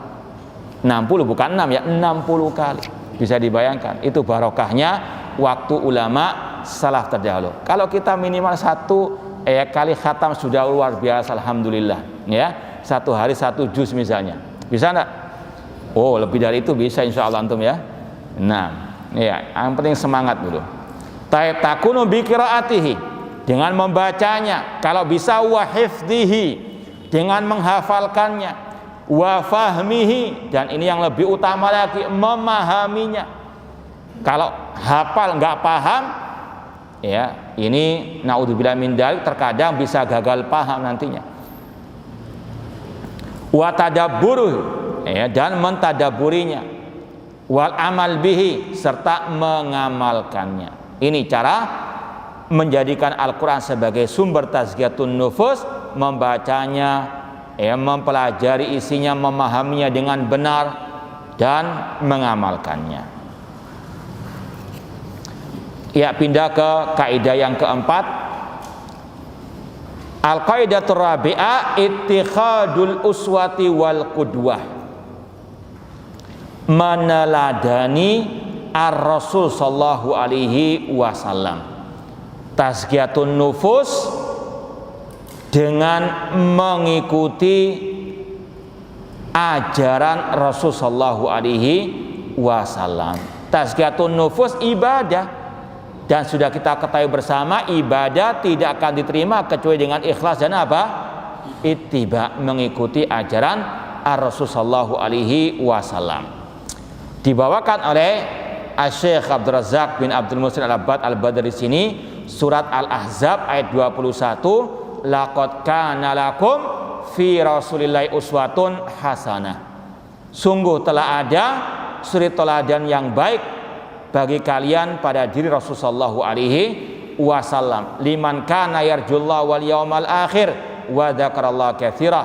60 bukan 6 ya, 60 kali. Bisa dibayangkan itu barokahnya waktu ulama salaf terdahulu. Kalau kita minimal satu kali khatam sudah luar biasa, alhamdulillah ya. Satu hari satu juz misalnya, bisa enggak? Oh, lebih dari itu bisa insyaallah antum ya. Nah, ya, yang penting semangat dulu. Takunu bi qiraatihi, dengan membacanya, kalau bisa wa hifdhihi, dengan menghafalkannya, wa fahmihi, dan ini yang lebih utama lagi, memahaminya. Kalau hafal nggak paham, ya ini naudzubillah min dzalik, terkadang bisa gagal paham nantinya. Wa tadabburu, ya, dan mentadaburinya, wal amal bihi, serta mengamalkannya. Ini cara menjadikan Al-Quran sebagai sumber tazkiyatun nufus, membacanya, ya, mempelajari isinya, memahaminya dengan benar, dan mengamalkannya. Ya, pindah ke kaidah yang keempat. Al-qaidatur rabi'ah ittikhadul uswati wal qudwah. meneladani ar-Rasul sallallahu alaihi wasallam. Tazkiyatun nufus dengan mengikuti ajaran Rasul sallallahu alaihi wasallam. Tazkiyatun nufus ibadah, dan sudah kita ketahui bersama ibadah tidak akan diterima kecuali dengan ikhlas dan apa? Ittiba, mengikuti ajaran ar-Rasul sallallahu alaihi wasallam. Dibawakan oleh Syekh Abdul Razak bin Abdul Muhsin Al-Abbad Al-Badri sini, surat Al-Ahzab ayat 21, laqad kana lakum fi rasulillahi uswatun hasanah. Sungguh telah ada suri teladan yang baik bagi kalian pada diri Rasulullah sallallahu alaihi wasallam. Liman kana yarjullaha wal yaumal akhir wa dzakarallaha katsira,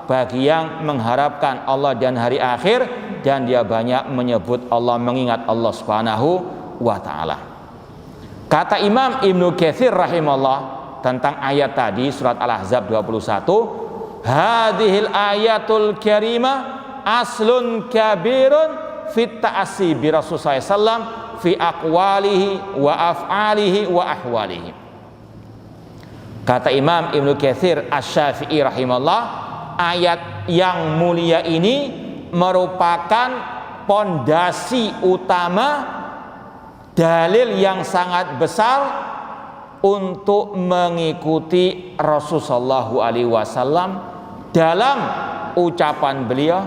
bagi yang mengharapkan Allah dan hari akhir dan dia banyak menyebut Allah, mengingat Allah Subhanahu wa taala. Kata Imam Ibnu Katsir rahimahullah tentang ayat tadi surat Al-Ahzab 21, hadhil ayatul karimah aslun kabirun fit ta'assi bi Rasulullah sallallahu fi aqwalihi wa af'alihi wa ahwalihi. Kata Imam Ibnu Katsir Asy-Syafi'i rahimahullah, ayat yang mulia ini merupakan pondasi utama, dalil yang sangat besar untuk mengikuti Rasulullah SAW dalam ucapan beliau,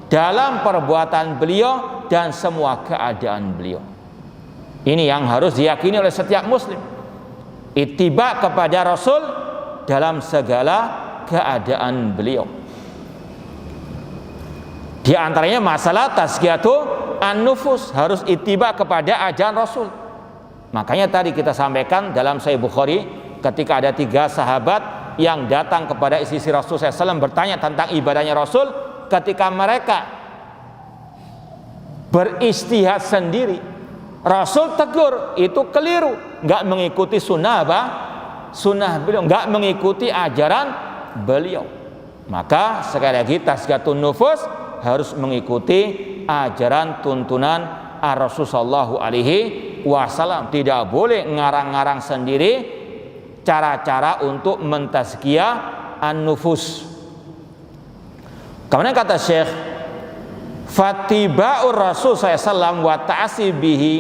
dalam perbuatan beliau, dan semua keadaan beliau. Ini yang harus diyakini oleh setiap muslim, ittiba kepada Rasul dalam segala keadaan beliau. Di antaranya masalah tazkiyatu an-nufus, harus ittiba kepada ajaran Rasul. Makanya tadi kita sampaikan dalam Sahih Bukhari, ketika ada 3 sahabat yang datang kepada istri Rasul SAW bertanya tentang ibadahnya Rasul, ketika mereka beristihad sendiri, Rasul tegur, itu keliru, nggak mengikuti sunnah apa? Sunnah beliau, nggak mengikuti ajaran beliau. Maka sekali lagi tazkiyatun nufus harus mengikuti ajaran tuntunan Rasul sallallahu alaihi wasallam. Tidak boleh ngarang-ngarang sendiri cara-cara untuk mentazkiyah an-nufus. Kemudian kata Syekh, fattiba'ur Rasul sallallahu wa ta'assi bihi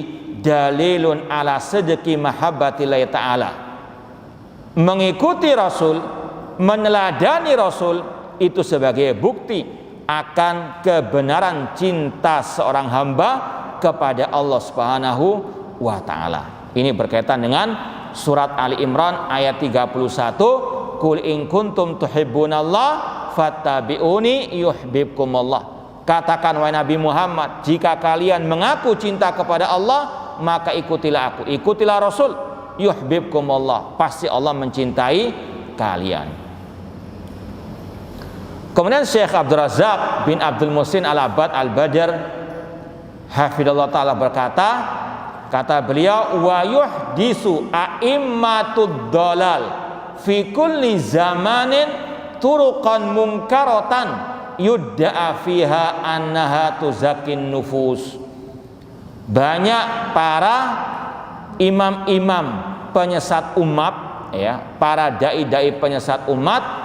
dalilun ala sidqi mahabbatillahi ta'ala. Mengikuti Rasul, meneladani Rasul itu sebagai bukti akan kebenaran cinta seorang hamba kepada Allah Subhanahu wa taala. Ini berkaitan dengan surat Ali Imran ayat 31, qul in kuntum tuhibbunallah fattabi'uni yuhibbukumullah. Katakan wahai Nabi Muhammad, jika kalian mengaku cinta kepada Allah, maka ikutilah aku, ikutilah Rasul, yuhibbukumullah, pasti Allah mencintai kalian. Kemudian Syekh Abdul Razak bin Abdul Muhsin Al-Abbad Al-Badr hafidhallahu ta'ala berkata, kata beliau, wa yuhdisu a'immatud dhalal fi kulli zamanin turuqan munkaratan yudda'a fiha annaha tuzakin nufus. Banyak para imam-imam penyesat umat, ya, para dai-dai penyesat umat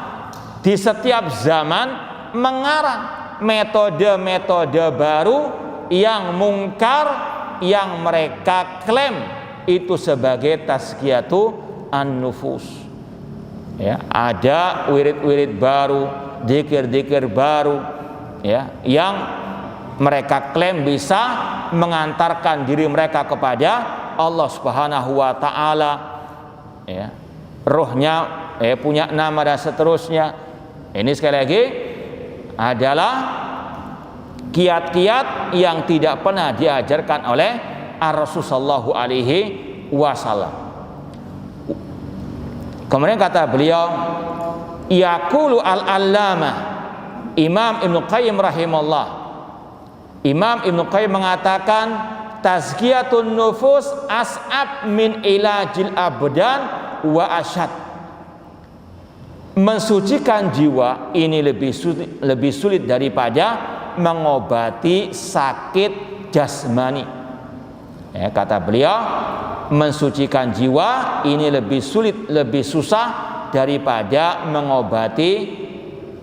di setiap zaman mengarang metode-metode baru yang mungkar, yang mereka klaim itu sebagai tazkiyatu an-nufus. Ya, ada wirid-wirid baru, dzikir-dzikir baru, ya, yang mereka klaim bisa mengantarkan diri mereka kepada Allah Subhanahu wa taala. Ya, rohnya punya nama dan seterusnya. Ini sekali lagi adalah kiat-kiat yang tidak pernah diajarkan oleh Rasul sallallahu alaihi wasallam. Kemudian kata beliau, yaqulu al-allamah Imam Ibnu Qayyim rahimahullah. Imam Ibnu Qayyim mengatakan tazkiyatun nufus as'ab min ilajil abdan wa asyad. Mensucikan jiwa ini lebih sulit daripada mengobati sakit jasmani. Ya, kata beliau, mensucikan jiwa ini lebih sulit, lebih susah daripada mengobati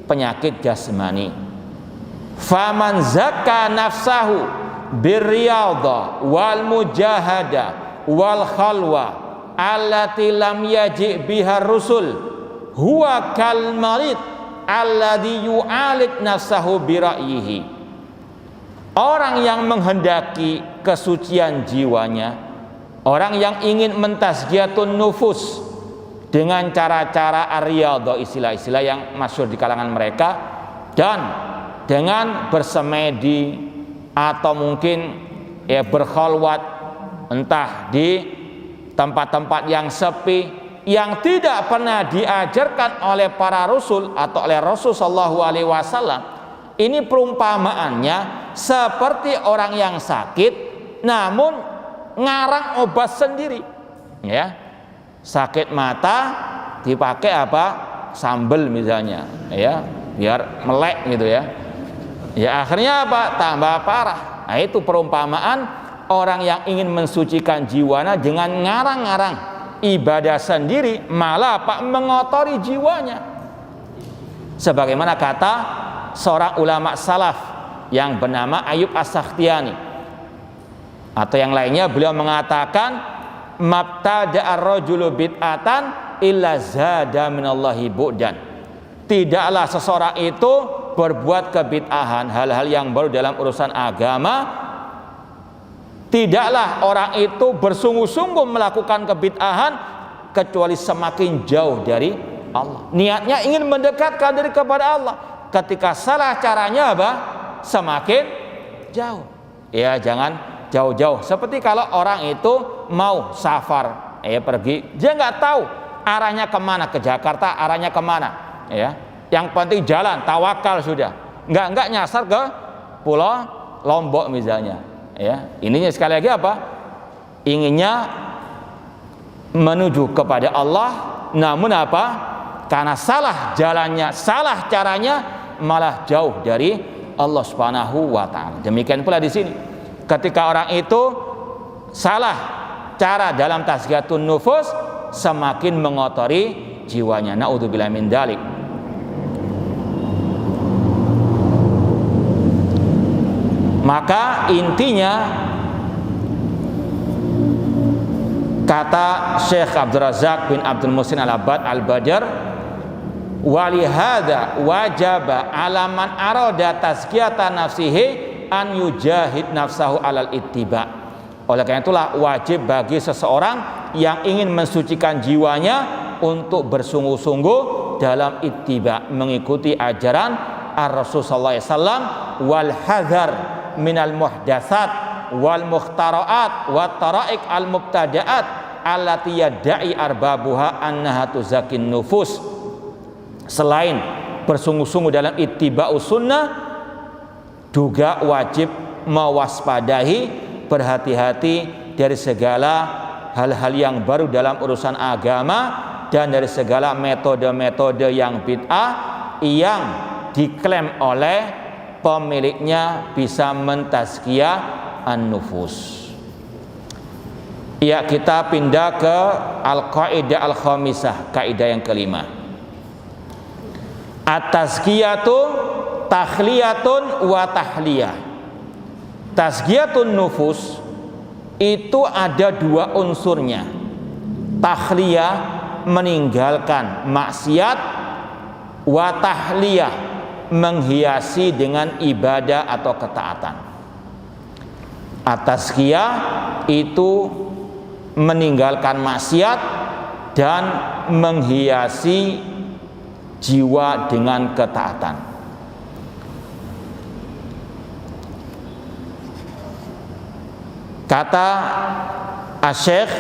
penyakit jasmani. Faman zakka nafsahu birriyadha wal mujahada wal khalwa allati lam yaji biha rusul huwa kal marid alladhi yu'alid nafsahu bira'yihi. Orang yang menghendaki kesucian jiwanya, orang yang ingin mentazkiyatun nufus dengan cara-cara ar-riyadhah, istilah-istilah yang masyhur di kalangan mereka, dan dengan bersemedi atau mungkin berkhalwat entah di tempat-tempat yang sepi yang tidak pernah diajarkan oleh para rasul atau oleh Rasul sallallahu alaihi wasallam. Ini perumpamaannya seperti orang yang sakit namun ngarang obat sendiri, ya. Sakit mata dipakai apa? Sambel misalnya, ya, biar melek gitu ya. Ya akhirnya apa? Tambah parah. Nah, itu perumpamaan orang yang ingin mensucikan jiwanya dengan ngarang-ngarang ibadah sendiri, malah apa? Mengotori jiwanya. Sebagaimana kata seorang ulama salaf yang bernama Ayub As-Sakhtiyani atau yang lainnya, beliau mengatakan, mabtada'a ar-rajulu bid'atan illa zada minallahi bu'dan. Tidaklah seseorang itu berbuat kebid'ahan, hal-hal yang baru dalam urusan agama, tidaklah orang itu bersungguh-sungguh melakukan kebid'ahan kecuali semakin jauh dari Allah. Niatnya ingin mendekatkan diri kepada Allah. Ketika salah caranya apa? Semakin jauh. Ya, jangan jauh-jauh. Seperti kalau orang itu mau safar, pergi, dia nggak tahu arahnya kemana, ke Jakarta arahnya kemana, ya. Yang penting jalan, tawakal sudah. Nggak nyasar ke Pulau Lombok misalnya, ya. Ininya sekali lagi apa? Inginnya menuju kepada Allah, namun apa? Karena salah jalannya, salah caranya, malah jauh dari Allah Subhanahu wa taala. Demikian pula di sini. Ketika orang itu salah cara dalam tazkiyatun nufus, semakin mengotori jiwanya. Naudzubillah min dzalik. Maka intinya, kata Syekh Abdul Razak bin Abdul Muhsin Al-Abbad Al-Badr, walihada wajaba alaman arada tazkiyatan nafsihi an yujahid nafsahu alal ittiba. Oleh karena itulah wajib bagi seseorang yang ingin mensucikan jiwanya untuk bersungguh-sungguh dalam ittiba, mengikuti ajaran ar-Rasul sallallahu alaihi wasallam, wal hadzar minal muhdatsat wal mukhtara'at wat taraik al mubtada'at allati yad'i arbabuha annaha tuzakkin nufus. Selain bersungguh-sungguh dalam ittiba'us sunnah, juga wajib mewaspadai, berhati-hati dari segala hal-hal yang baru dalam urusan agama dan dari segala metode-metode yang bid'ah yang diklaim oleh pemiliknya bisa mentazkiyah an-nufus. Ya, kita pindah ke al-qaidah al-khamisah, kaidah yang kelima. At-tazkiyatu takhliyatun wa tahliyah. Tazkiyatun nufus itu ada dua unsurnya. Takhliyah, meninggalkan maksiat, wa tahliyah, menghiasi dengan ibadah atau ketaatan. At-tazkiyah itu meninggalkan maksiat dan menghiasi jiwa dengan ketaatan. Kata Asy-Syaikh,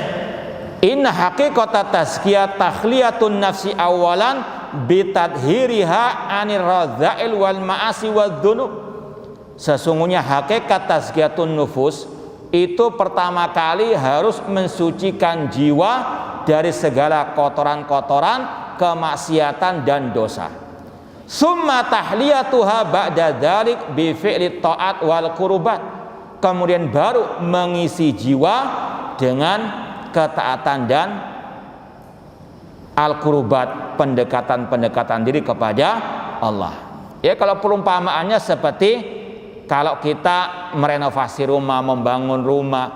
inna haqiqata tazkiyah takhliyatun nafsi awalan bitadhiriha anir radha'il wal ma'asi wal dhunub. Sesungguhnya hakikat tazkiyatun nufus itu pertama kali harus mensucikan jiwa dari segala kotoran-kotoran, kemaksiatan dan dosa. Summa tahliyatuha ba'da dzalik bi fi'li ta'at wal qurbat. Kemudian baru mengisi jiwa dengan ketaatan dan al-qurbat, pendekatan-pendekatan diri kepada Allah. Ya, kalau perumpamaannya seperti kalau kita merenovasi rumah, membangun rumah,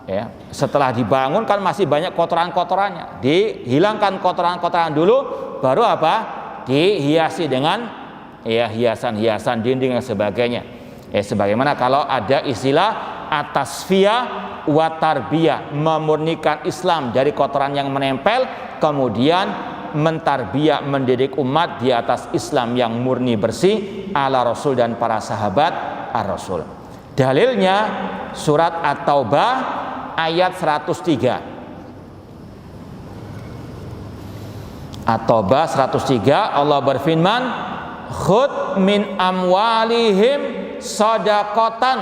ya, setelah dibangun kan masih banyak kotoran-kotorannya. Dihilangkan kotoran-kotoran dulu, baru apa? Dihiasi dengan ya hiasan-hiasan dinding dan sebagainya. Ya, sebagaimana kalau ada istilah atasfiyah wa tarbiyah, memurnikan Islam dari kotoran yang menempel, kemudian mentarbiyah, mendidik umat di atas Islam yang murni bersih ala Rasul dan para sahabat ar-Rasul. Dalilnya surat At-Taubah ayat 103. At-Taubah 103, Allah berfirman, khud min amwalihim shadaqatan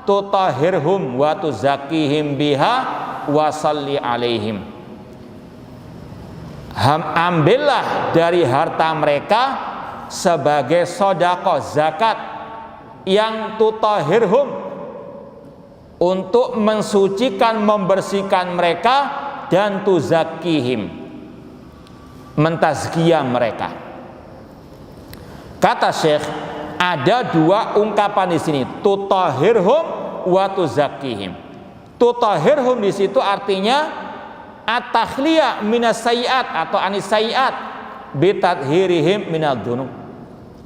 tutahhirhum wa tuzakkihim biha wa salli alaihim. Ambillah dari harta mereka sebagai sedekah zakat yang tutahhirhum, untuk mensucikan, membersihkan mereka, dan tuzakkihim, mentazkiyah mereka. Kata Syekh, ada dua ungkapan di sini, tutahhirhum wa tuzakkihim. Tutahhirhum di situ artinya at-takhliyah minas sayiat atau anis sayiat bitadhirihim minad dzunub.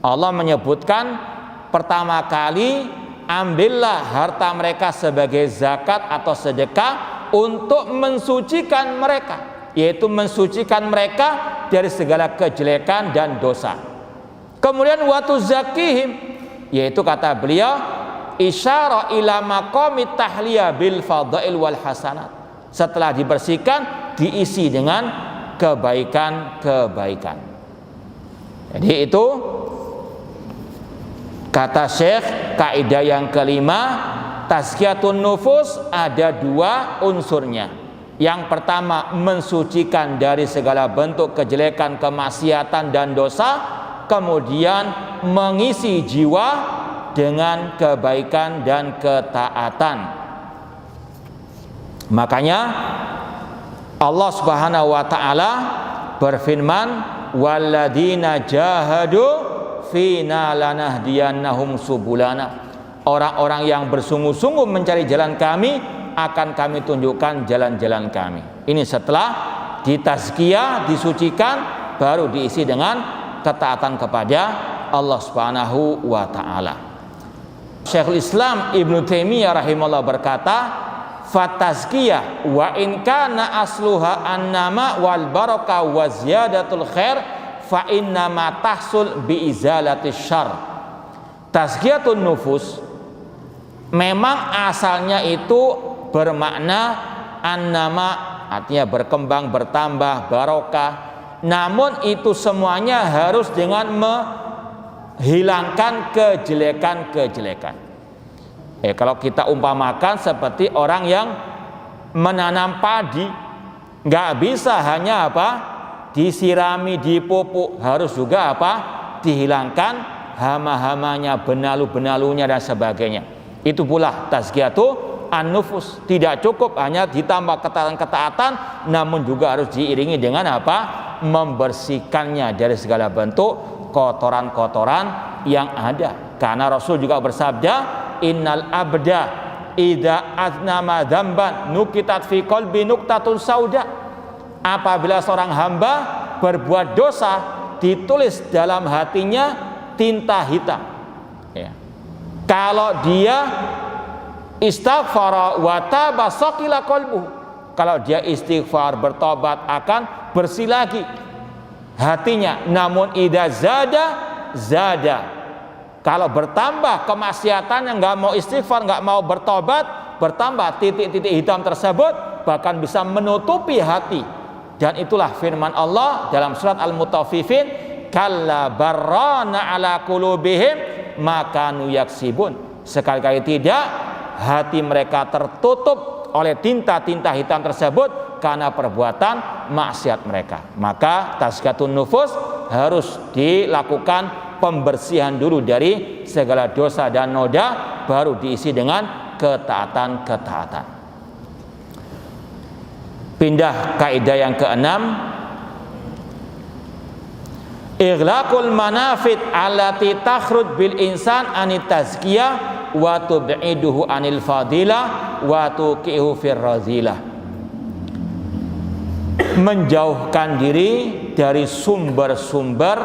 Allah menyebutkan pertama kali, ambillah harta mereka sebagai zakat atau sedekah untuk mensucikan mereka, yaitu mensucikan mereka dari segala kejelekan dan dosa. Kemudian watu zakihim, yaitu kata beliau isyara ila maqamit tahliyah bil fadail wal hasanat. Setelah dibersihkan, diisi dengan kebaikan-kebaikan. Jadi itu kata Syekh, kaidah yang kelima, tazkiyatun nufus ada dua unsurnya. Yang pertama, mensucikan dari segala bentuk kejelekan, kemaksiatan dan dosa. Kemudian mengisi jiwa dengan kebaikan dan ketaatan. Makanya Allah Subhanahu wa taala berfirman, walladzina jahadu fina lanahdiyannahum subulana. Orang-orang yang bersungguh-sungguh mencari jalan kami, akan kami tunjukkan jalan-jalan kami. Ini setelah ditazkiyah, disucikan, baru diisi dengan ketaatan kepada Allah Subhanahu wa taala. Syekhul Islam Ibnu Taimiyah rahimahullah berkata, fatazkiyah wa in kana asluha annama wal barakah wa ziyadatul khair fa inna ma tahsul bi izalatis syarr. Tazkiyatun nufus memang asalnya itu bermakna annama, artinya berkembang, bertambah, barokah. Namun itu semuanya harus dengan menghilangkan kejelekan-kejelekan. Kalau kita umpamakan seperti orang yang menanam padi, nggak bisa hanya apa disirami, dipupuk, harus juga apa dihilangkan hama-hamanya, benalu-benalunya dan sebagainya. Itu pula tazkiyatu an-nufus, tidak cukup hanya ditambah ketaatan-ketaatan, namun juga harus diiringi dengan apa? Membersihkannya dari segala bentuk kotoran-kotoran yang ada. Karena Rasul juga bersabda, innal abda idza aznama dzamban nukitat fi qalbi nuktatun sauda. Apabila seorang hamba berbuat dosa, ditulis dalam hatinya tinta hitam. Ya. Kalau dia istighfar wa taba saqila qalbuh, kalau dia istighfar, bertobat, akan bersih lagi hatinya. Namun idza zada, kalau bertambah kemaksiatan yang nggak mau istighfar, nggak mau bertobat, bertambah titik-titik hitam tersebut, bahkan bisa menutupi hati. Dan itulah firman Allah dalam surat Al-Mutaffifin, kalla barrana ala qulubihim makanu yaksibun. Sekali-kali tidak, hati mereka tertutup oleh tinta-tinta hitam tersebut karena perbuatan maksiat mereka. Maka tazkiyatun nufus harus dilakukan pembersihan dulu dari segala dosa dan noda, baru diisi dengan ketaatan-ketaatan. Pindah kaidah yang keenam, ighlaqul manafid allati takhruj bil insan anit tazkiyah wa tub'iduhu anil fadilah wa tuqihu fir razilah. Menjauhkan diri dari sumber-sumber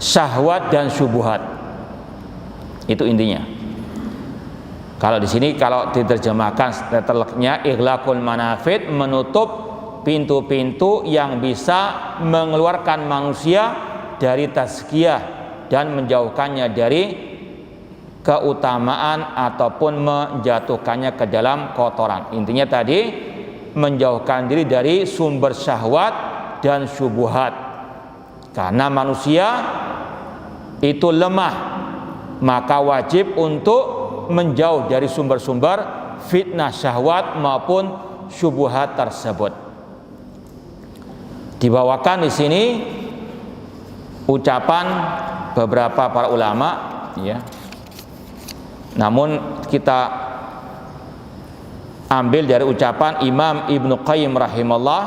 syahwat dan syubhat. Itu intinya. Kalau di sini kalau diterjemahkan terleknya, ighlaqul manafid, menutup pintu-pintu yang bisa mengeluarkan manusia dari tazkiyah dan menjauhkannya dari keutamaan ataupun menjatuhkannya ke dalam kotoran. Intinya tadi menjauhkan diri dari sumber syahwat dan syubhat. Karena manusia itu lemah, maka wajib untuk menjauh dari sumber-sumber fitnah syahwat maupun syubhat tersebut. Dibawakan di sini ucapan beberapa para ulama, ya. Namun kita ambil dari ucapan Imam Ibnu Qayyim rahimahullah.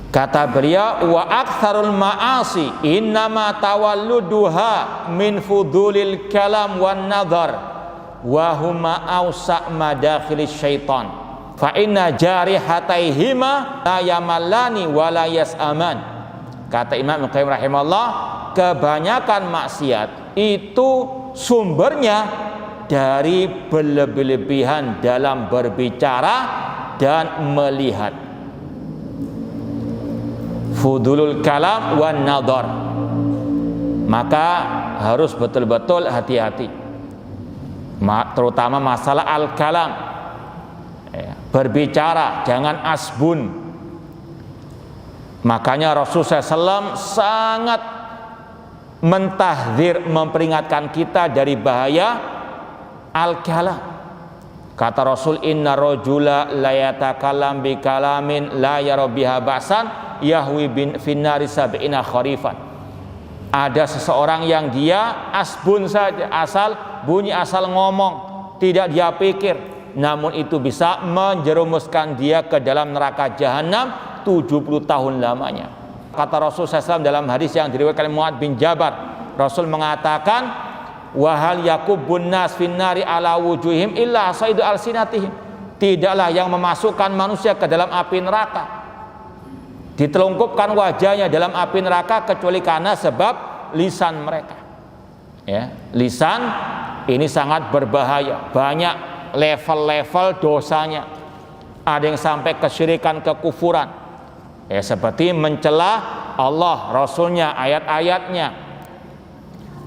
Kata beliau, wa aktsarul ma'asi innama tawalluduha min fudulil kalam wan nadhar wa huma awsa' madakhilis syaitan fa inna jarihataihima la yamallani wa la yas'aman. Kata Imam Ibnu Qayyim rahimahullah, kebanyakan maksiat itu sumbernya dari berlebih-lebihan dalam berbicara dan melihat. Fudulul kalam wan nadhar. Maka harus betul-betul hati-hati, terutama masalah al-kalam, berbicara jangan asbun. Makanya Rasulullah SAW sangat mentahdzir, memperingatkan kita dari bahaya al-kalam. Kata Rasul, inna rajula la yatakallam bi kalamin la yara biha ba'san yahwi bin finnari sab'ina kharifan. Ada seseorang yang dia asbun saja, asal bunyi, asal ngomong, tidak dia pikir, namun itu bisa menjerumuskan dia ke dalam neraka jahanam 70 tahun lamanya. Kata Rasul SAW dalam hadis yang diriwayatkan Mu'adz bin Jabal, Rasul mengatakan, wahal yakubun nas finnari ala wujuhim illa saidu alsinatihim. Tidaklah yang memasukkan manusia ke dalam api neraka, ditelungkupkan wajahnya dalam api neraka, kecuali karena sebab lisan mereka. Ya, lisan ini sangat berbahaya, banyak level-level dosanya. Ada yang sampai kesyirikan, kekufuran, ya, seperti mencela Allah, Rasulnya, ayat-ayatnya.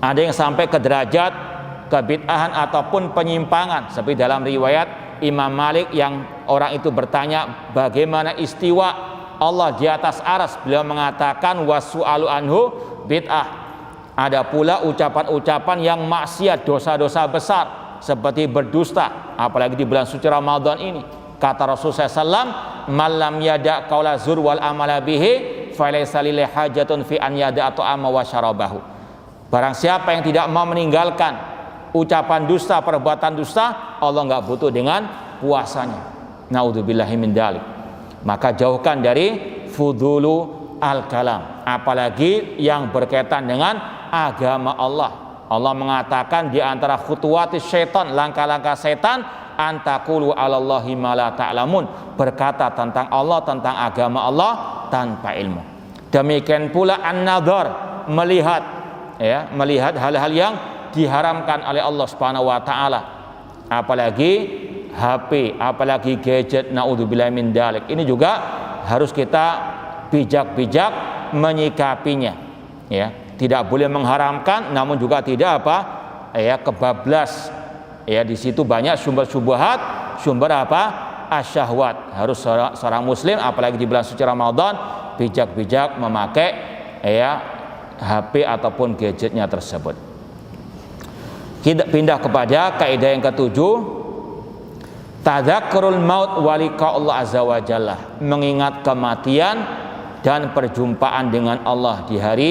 Ada yang sampai ke derajat kebid'ahan ataupun penyimpangan, seperti dalam riwayat Imam Malik yang orang itu bertanya bagaimana istiwa Allah di atas arsy, beliau mengatakan wasu'alu anhu bid'ah. Ada pula ucapan-ucapan yang maksiat, dosa-dosa besar seperti berdusta, apalagi di bulan suci Ramadan ini. Kata Rasulullah SAW, malam yada qaula zur wal amala bihi falaysa lillahi hajatun fi an yada ta'ama wa syarabahu. Barang siapa yang tidak mau meninggalkan ucapan dusta, perbuatan dusta, Allah nggak butuh dengan puasanya. Naudzubillahi min dzalik. Maka jauhkan dari fudulu al-kalam, apalagi yang berkaitan dengan agama Allah. Allah mengatakan di antara khutuwatis syaitan, langkah-langkah setan, antaqulu 'alallahi ma la ta'lamun, berkata tentang Allah, tentang agama Allah tanpa ilmu. Demikian pula an-nadhar, melihat, ya, melihat hal-hal yang diharamkan oleh Allah Subhanahu wa taala. Apalagi HP, apalagi gadget, naudzubillahi min dzalik. Ini juga harus kita bijak-bijak menyikapinya, ya. Tidak boleh mengharamkan, namun juga tidak apa? Ya, kebablas. Ya, di situ banyak sumber syubhat, sumber apa? Asyahwat. Harus seorang muslim apalagi di bulan suci Ramadan bijak-bijak memakai, ya, HP ataupun gadgetnya tersebut. Kita pindah kepada kaidah yang ketujuh, tadzakkurul maut wa liqa Allah azza wa jalla, mengingat kematian dan perjumpaan dengan Allah di hari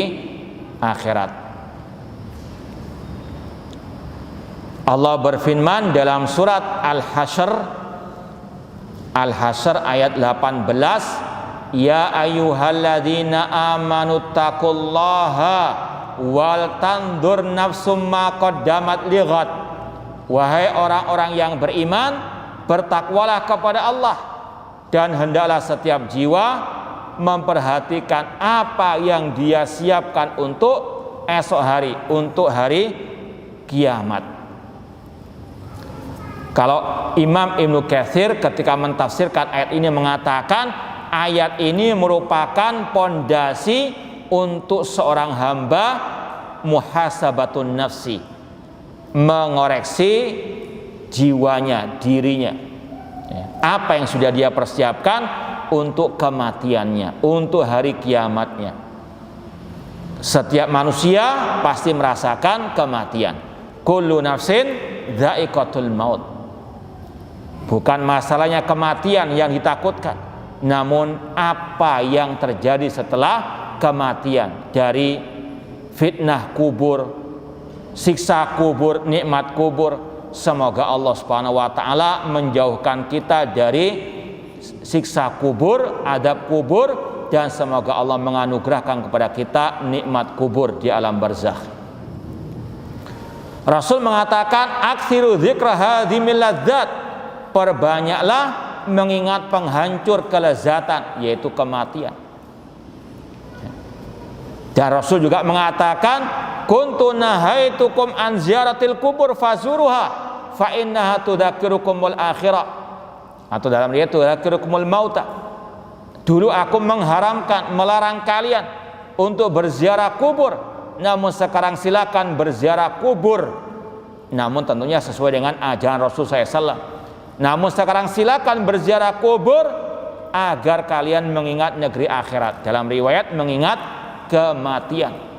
akhirat. Allah berfirman dalam surat Al-Hasyr ayat 18, ya ayyuhalladzina amanu taqullaha wal tandur nafsum ma qaddamat lighad. Wahai orang-orang yang beriman, bertakwalah kepada Allah, dan hendaklah setiap jiwa memperhatikan apa yang dia siapkan untuk esok hari, untuk hari kiamat. Kalau Imam Ibnu Katsir ketika mentafsirkan ayat ini mengatakan, ayat ini merupakan pondasi untuk seorang hamba muhasabatun nafsi, mengoreksi jiwanya, dirinya. Apa yang sudah dia persiapkan untuk kematiannya, untuk hari kiamatnya. Setiap manusia pasti merasakan kematian. Kullu nafsin dha'iqatul maut. Bukan masalahnya kematian yang ditakutkan, namun apa yang terjadi setelah kematian, dari fitnah kubur, siksa kubur, nikmat kubur. Semoga Allah Subhanahu wa taala menjauhkan kita dari siksa kubur, adab kubur, dan semoga Allah menganugerahkan kepada kita nikmat kubur di alam barzakh. Rasul mengatakan, aksiru dzikra hadhimil ladzat, perbanyaklah mengingat penghancur kelezatan, yaitu kematian. Dan Rasul juga mengatakan, kuntu nahaitukum an ziyaratil kubur fazuruha fa innaha tudzakirukumul akhirah, atau dalam riwayat tudzakirukumul mauta. Dulu aku melarang kalian untuk berziarah kubur, namun sekarang silakan berziarah kubur, namun tentunya sesuai dengan ajaran Rasul SAW. Namun sekarang silakan berziarah kubur agar kalian mengingat negeri akhirat. Dalam riwayat mengingat kematian.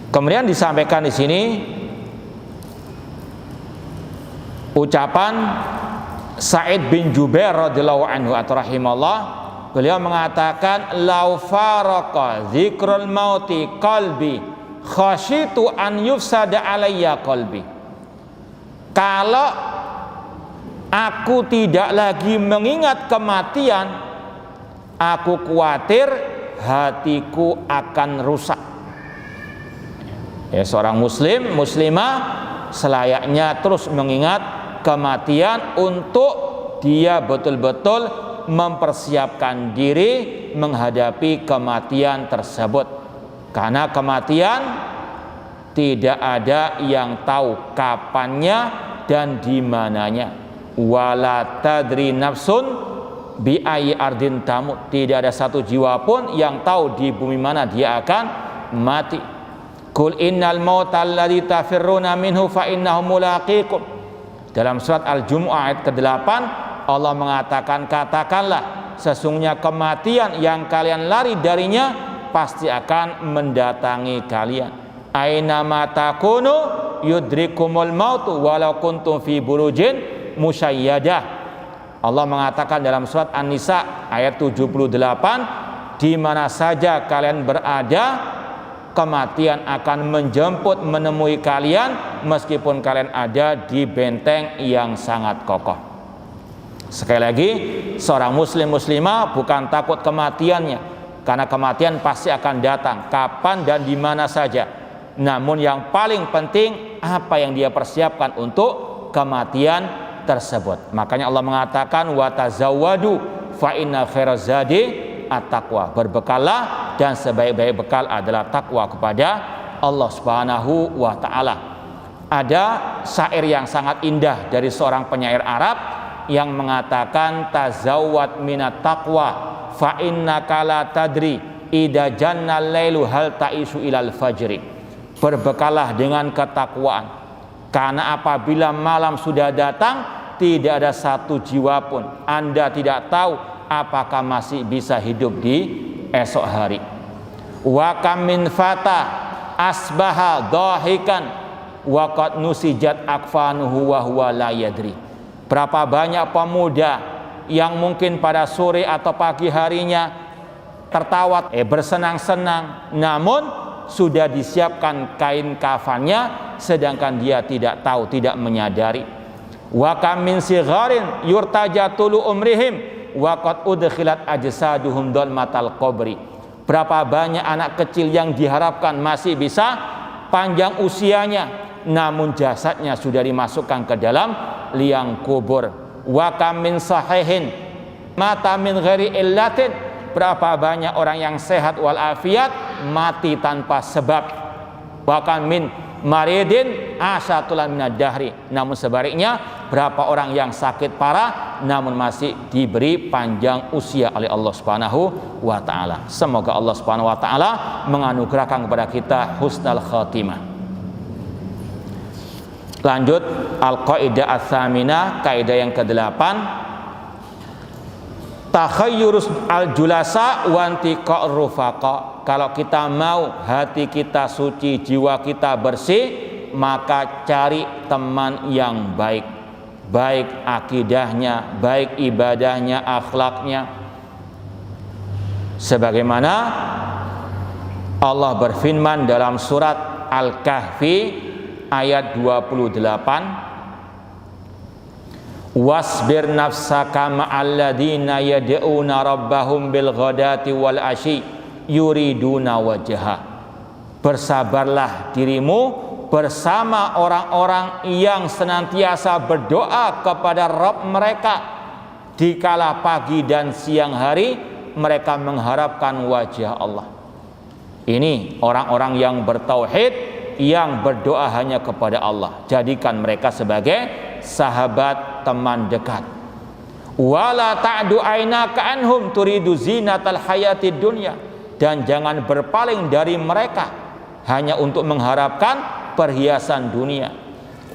Kemudian disampaikan di sini ucapan Sa'id bin Jubair radhiyallahu anhu atau rahimahullah. Beliau mengatakan, lau faraqa dzikrul mauti qalbi khasyitu an yufsada alayya qalbi. Kalau aku tidak lagi mengingat kematian, aku khawatir hatiku akan rusak. Ya, seorang muslim, muslimah selayaknya terus mengingat kematian untuk dia betul-betul mempersiapkan diri menghadapi kematian tersebut. Karena kematian tidak ada yang tahu kapannya dan di mananya. Wala tadri nafsun bi ayyi ardin tamut. Tidak ada satu jiwa pun yang tahu di bumi mana dia akan mati. Qul innal mauta alladzi tafirruna minhu fa innahu mulaqikum. Dalam surat Al-Jumu'ah ayat ke-8 Allah mengatakan, katakanlah sesungguhnya kematian yang kalian lari darinya pasti akan mendatangi kalian. Aina ma takunu yudrikumul mautu walau kuntum fi burujin musyayyadah. Allah mengatakan dalam surat An-Nisa ayat 78, di mana saja kalian berada kematian akan menjemput menemui kalian meskipun kalian ada di benteng yang sangat kokoh. Sekali lagi, seorang muslim muslimah bukan takut kematiannya, karena kematian pasti akan datang kapan dan di mana saja. Namun yang paling penting apa yang dia persiapkan untuk kematian tersebut. Makanya Allah mengatakan wa tazawwadu fa inna khairaz zadi at-taqwa. Berbekallah dan sebaik-baik bekal adalah takwa kepada Allah Subhanahu wa taala. Ada syair yang sangat indah dari seorang penyair Arab yang mengatakan, tazawwad minat taqwa fa innaka la tadri idza jannal lailu hal ta'isu ilal fajri. Berbekallah dengan ketakwaan, karena apabila malam sudah datang tidak ada satu jiwa pun Anda tidak tahu apakah masih bisa hidup di esok hari. Wa kam min fata asbaha dhahikan wa qad nusijat akfanuhu wa huwa la yadri. Berapa banyak pemuda yang mungkin pada sore atau pagi harinya tertawa, bersenang-senang, namun sudah disiapkan kain kafannya, sedangkan dia tidak tahu, tidak menyadari. Wa kam min sigharin yurtaja tulu umrihim wa qad udkhilat ajsaduhum dalmatal qabri. Berapa banyak anak kecil yang diharapkan masih bisa panjang usianya, namun jasadnya sudah dimasukkan ke dalam liang kubur. Wa kam min sahihin mata min ghairi illatin. Berapa banyak orang yang sehat walafiat mati tanpa sebab. Bahkan min maridin asyatulan minad dahri. Namun sebaliknya, berapa orang yang sakit parah namun masih diberi panjang usia oleh Allah Subhanahu wa taala. Semoga Allah Subhanahu wa taala menganugerahkan kepada kita husnul khatimah. Lanjut, al-qaidah ats-tsaminah, kaidah yang ke-8. Takhayyurus al-julasa wa antiqa'ur rufaqa. Kalau kita mau hati kita suci, jiwa kita bersih, maka cari teman yang baik. Baik akidahnya, baik ibadahnya, akhlaknya. Sebagaimana Allah berfirman dalam surat Al-Kahfi ayat 28, wasbir nafsaka ma'alladina yad'una rabbahum bil ghadati wal asyi yuriduna wajha. Bersabarlah dirimu bersama orang-orang yang senantiasa berdoa kepada Rabb mereka di kala pagi dan siang hari, mereka mengharapkan wajah Allah. Ini orang-orang yang bertauhid, yang berdoa hanya kepada Allah. Jadikan mereka sebagai sahabat, teman dekat. Wala ta'du ainaka anhum turidu zinatal hayatid dunya. Dan jangan berpaling dari mereka hanya untuk mengharapkan perhiasan dunia.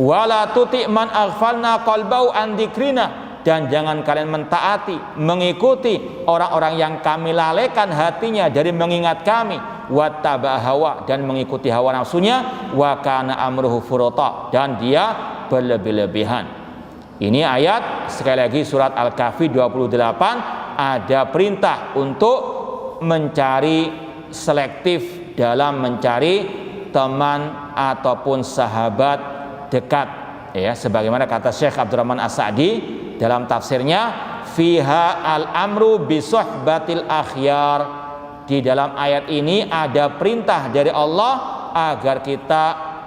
Wala tuti man aghfalna qalbau an dzikrina. Dan jangan kalian mentaati, mengikuti orang-orang yang kami lalaikan hatinya dari mengingat kami. Wattaba hawa, dan mengikuti hawa nafsunya. Wa kana amruhu furata, dan dia berlebih-lebihan. Ini ayat, sekali lagi, surat Al-Kahfi 28, ada perintah untuk mencari selektif dalam mencari teman ataupun sahabat dekat, ya, sebagaimana kata Syekh Abdurrahman As-Sa'di dalam tafsirnya, fiha al-amru bi suhbatil akhyar. Di dalam ayat ini ada perintah dari Allah agar kita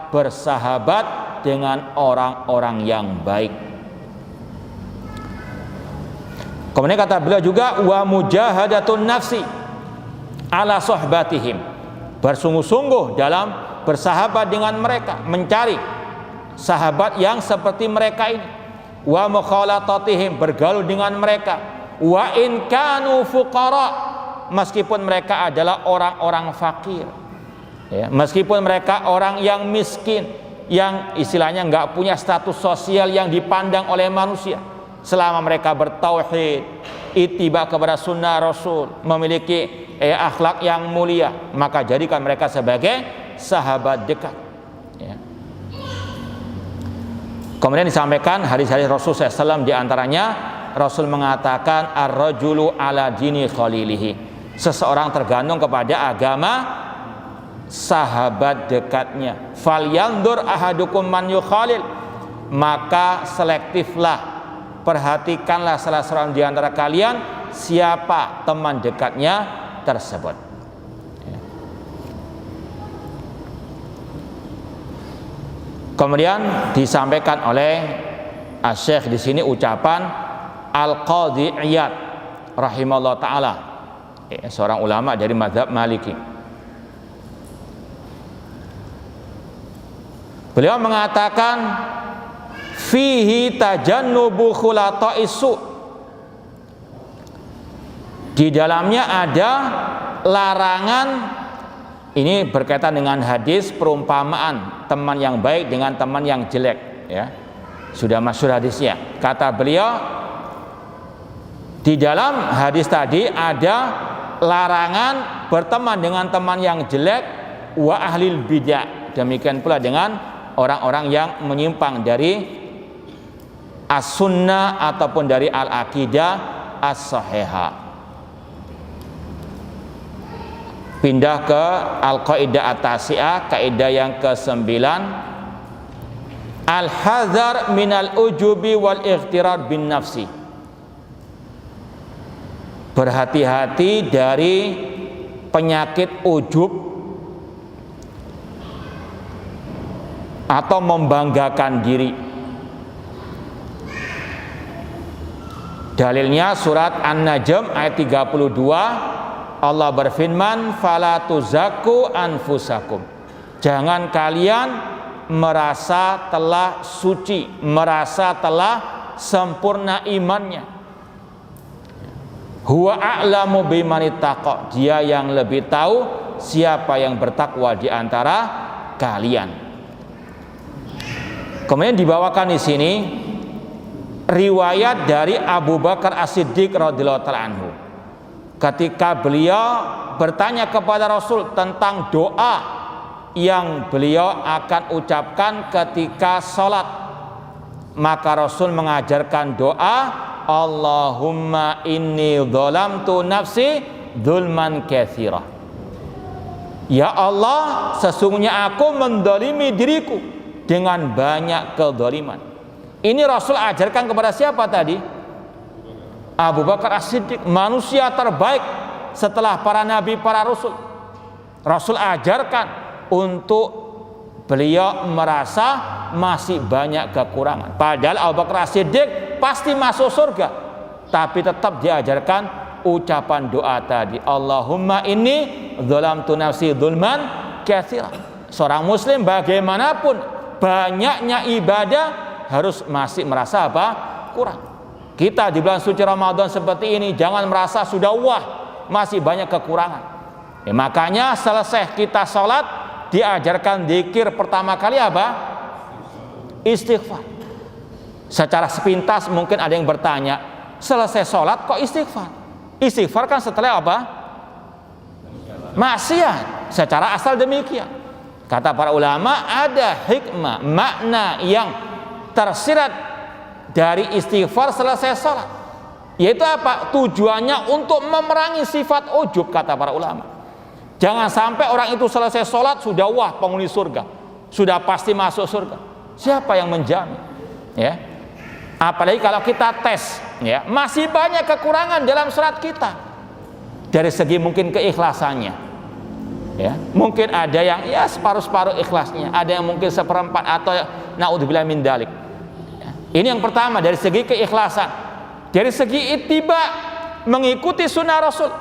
bersahabat dengan orang-orang yang baik. Kemudian kata beliau juga, wa mujahadatun nafsi ala sohbatihim. Bersungguh-sungguh dalam bersahabat dengan mereka, mencari sahabat yang seperti mereka ini. Wa mukhalatatihim, bergaul dengan mereka. Wa in kanu fuqara, meskipun mereka adalah orang-orang fakir, ya, meskipun mereka orang yang miskin, yang istilahnya nggak punya status sosial yang dipandang oleh manusia, selama mereka bertauhid, ittiba kepada sunnah Rasul, memiliki akhlak yang mulia, maka jadikan mereka sebagai sahabat dekat, ya. Kemudian disampaikan hadis-hadis Rasul SAW, diantaranya Rasul mengatakan ar-rajulu ala dini khalilihi. Seseorang tergantung kepada agama sahabat dekatnya. Falyandur ahadukum man yukhalil, maka selektiflah, perhatikanlah salah seorang di antara kalian siapa teman dekatnya tersebut. Kemudian disampaikan oleh Asy-Syaikh di sini ucapan Al-Qadhi Iyad rahimahullah taala, seorang ulama dari mazhab Maliki. Beliau mengatakan fihi tajannubu khulata'i's su. Di dalamnya ada larangan, ini berkaitan dengan hadis perumpamaan teman yang baik dengan teman yang jelek, ya. Sudah masyhur hadisnya. Kata beliau, di dalam hadis tadi ada larangan berteman dengan teman yang jelek, wa ahlil bidah, demikian pula dengan orang-orang yang menyimpang dari as-sunnah ataupun dari al-aqidah as-sahihah. Pindah ke al-qaidah at-tasi'ah, kaidah yang ke-9. Al-hadzar minal ujubi wal ightirar bin nafsi. Berhati-hati dari penyakit ujub atau membanggakan diri. Dalilnya surat An-Najm ayat 32, Allah berfirman, fala tuzakku anfusakum. Jangan kalian merasa telah suci, merasa telah sempurna imannya. Huwa a'lamu bimanittaqa. Dia yang lebih tahu siapa yang bertakwa di antara kalian. Kemudian dibawakan di sini riwayat dari Abu Bakar As-Siddiq radhiyallahu ta'ala anhu. Ketika beliau bertanya kepada Rasul tentang doa yang beliau akan ucapkan ketika sholat, maka Rasul mengajarkan doa, Allahumma inni dzalamtu nafsi dzulman katsira. Ya Allah, sesungguhnya aku mendolimi diriku dengan banyak kezaliman. Ini Rasul ajarkan kepada siapa tadi? Abu Bakar As-Siddiq, manusia terbaik setelah para nabi, para rasul. Rasul ajarkan untuk beliau merasa masih banyak kekurangan. Padahal Abu Bakar As-Siddiq pasti masuk surga, tapi tetap diajarkan ucapan doa tadi, Allahumma inni dzalamtu nafsi dzulman katsira. Seorang muslim bagaimanapun banyaknya ibadah harus masih merasa apa? Kurang. Kita di bulan suci Ramadan seperti ini jangan merasa sudah wah, masih banyak kekurangan. Makanya selesai kita sholat diajarkan zikir pertama kali apa? Istighfar. Secara sepintas mungkin ada yang bertanya, selesai sholat kok istighfar? Istighfar kan setelah apa? Maksiat. Secara asal demikian. Kata para ulama, ada hikmah, makna yang tersirat dari istighfar selesai sholat, yaitu apa? Tujuannya untuk memerangi sifat ujub, kata para ulama. Jangan sampai orang itu selesai sholat sudah wah penghuni surga, sudah pasti masuk surga. Siapa yang menjamin? Ya, apalagi kalau kita tes, ya, masih banyak kekurangan dalam sholat kita. Dari segi mungkin keikhlasannya, ya, mungkin ada yang ya separuh-separuh ikhlasnya, ada yang mungkin seperempat atau naudzubillah min dalik. Ini yang pertama, dari segi keikhlasan. Dari segi ittiba, mengikuti sunnah Rasul.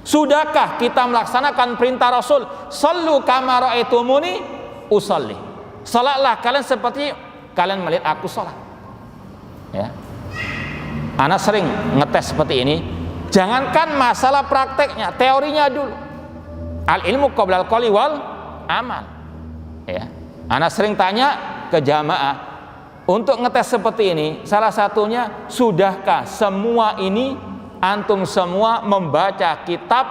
Sudahkah kita melaksanakan perintah Rasul? Sallu kama ra'aitumuni usalli. Salatlah kalian seperti kalian melihat aku salat. Ya. Ana sering ngetes seperti ini. Jangankan masalah prakteknya, teorinya dulu. Al ilmu qabla al qawli wal amal. Ya. Ana sering tanya ke jamaah, untuk ngetes seperti ini, salah satunya, sudahkah semua ini antum semua membaca kitab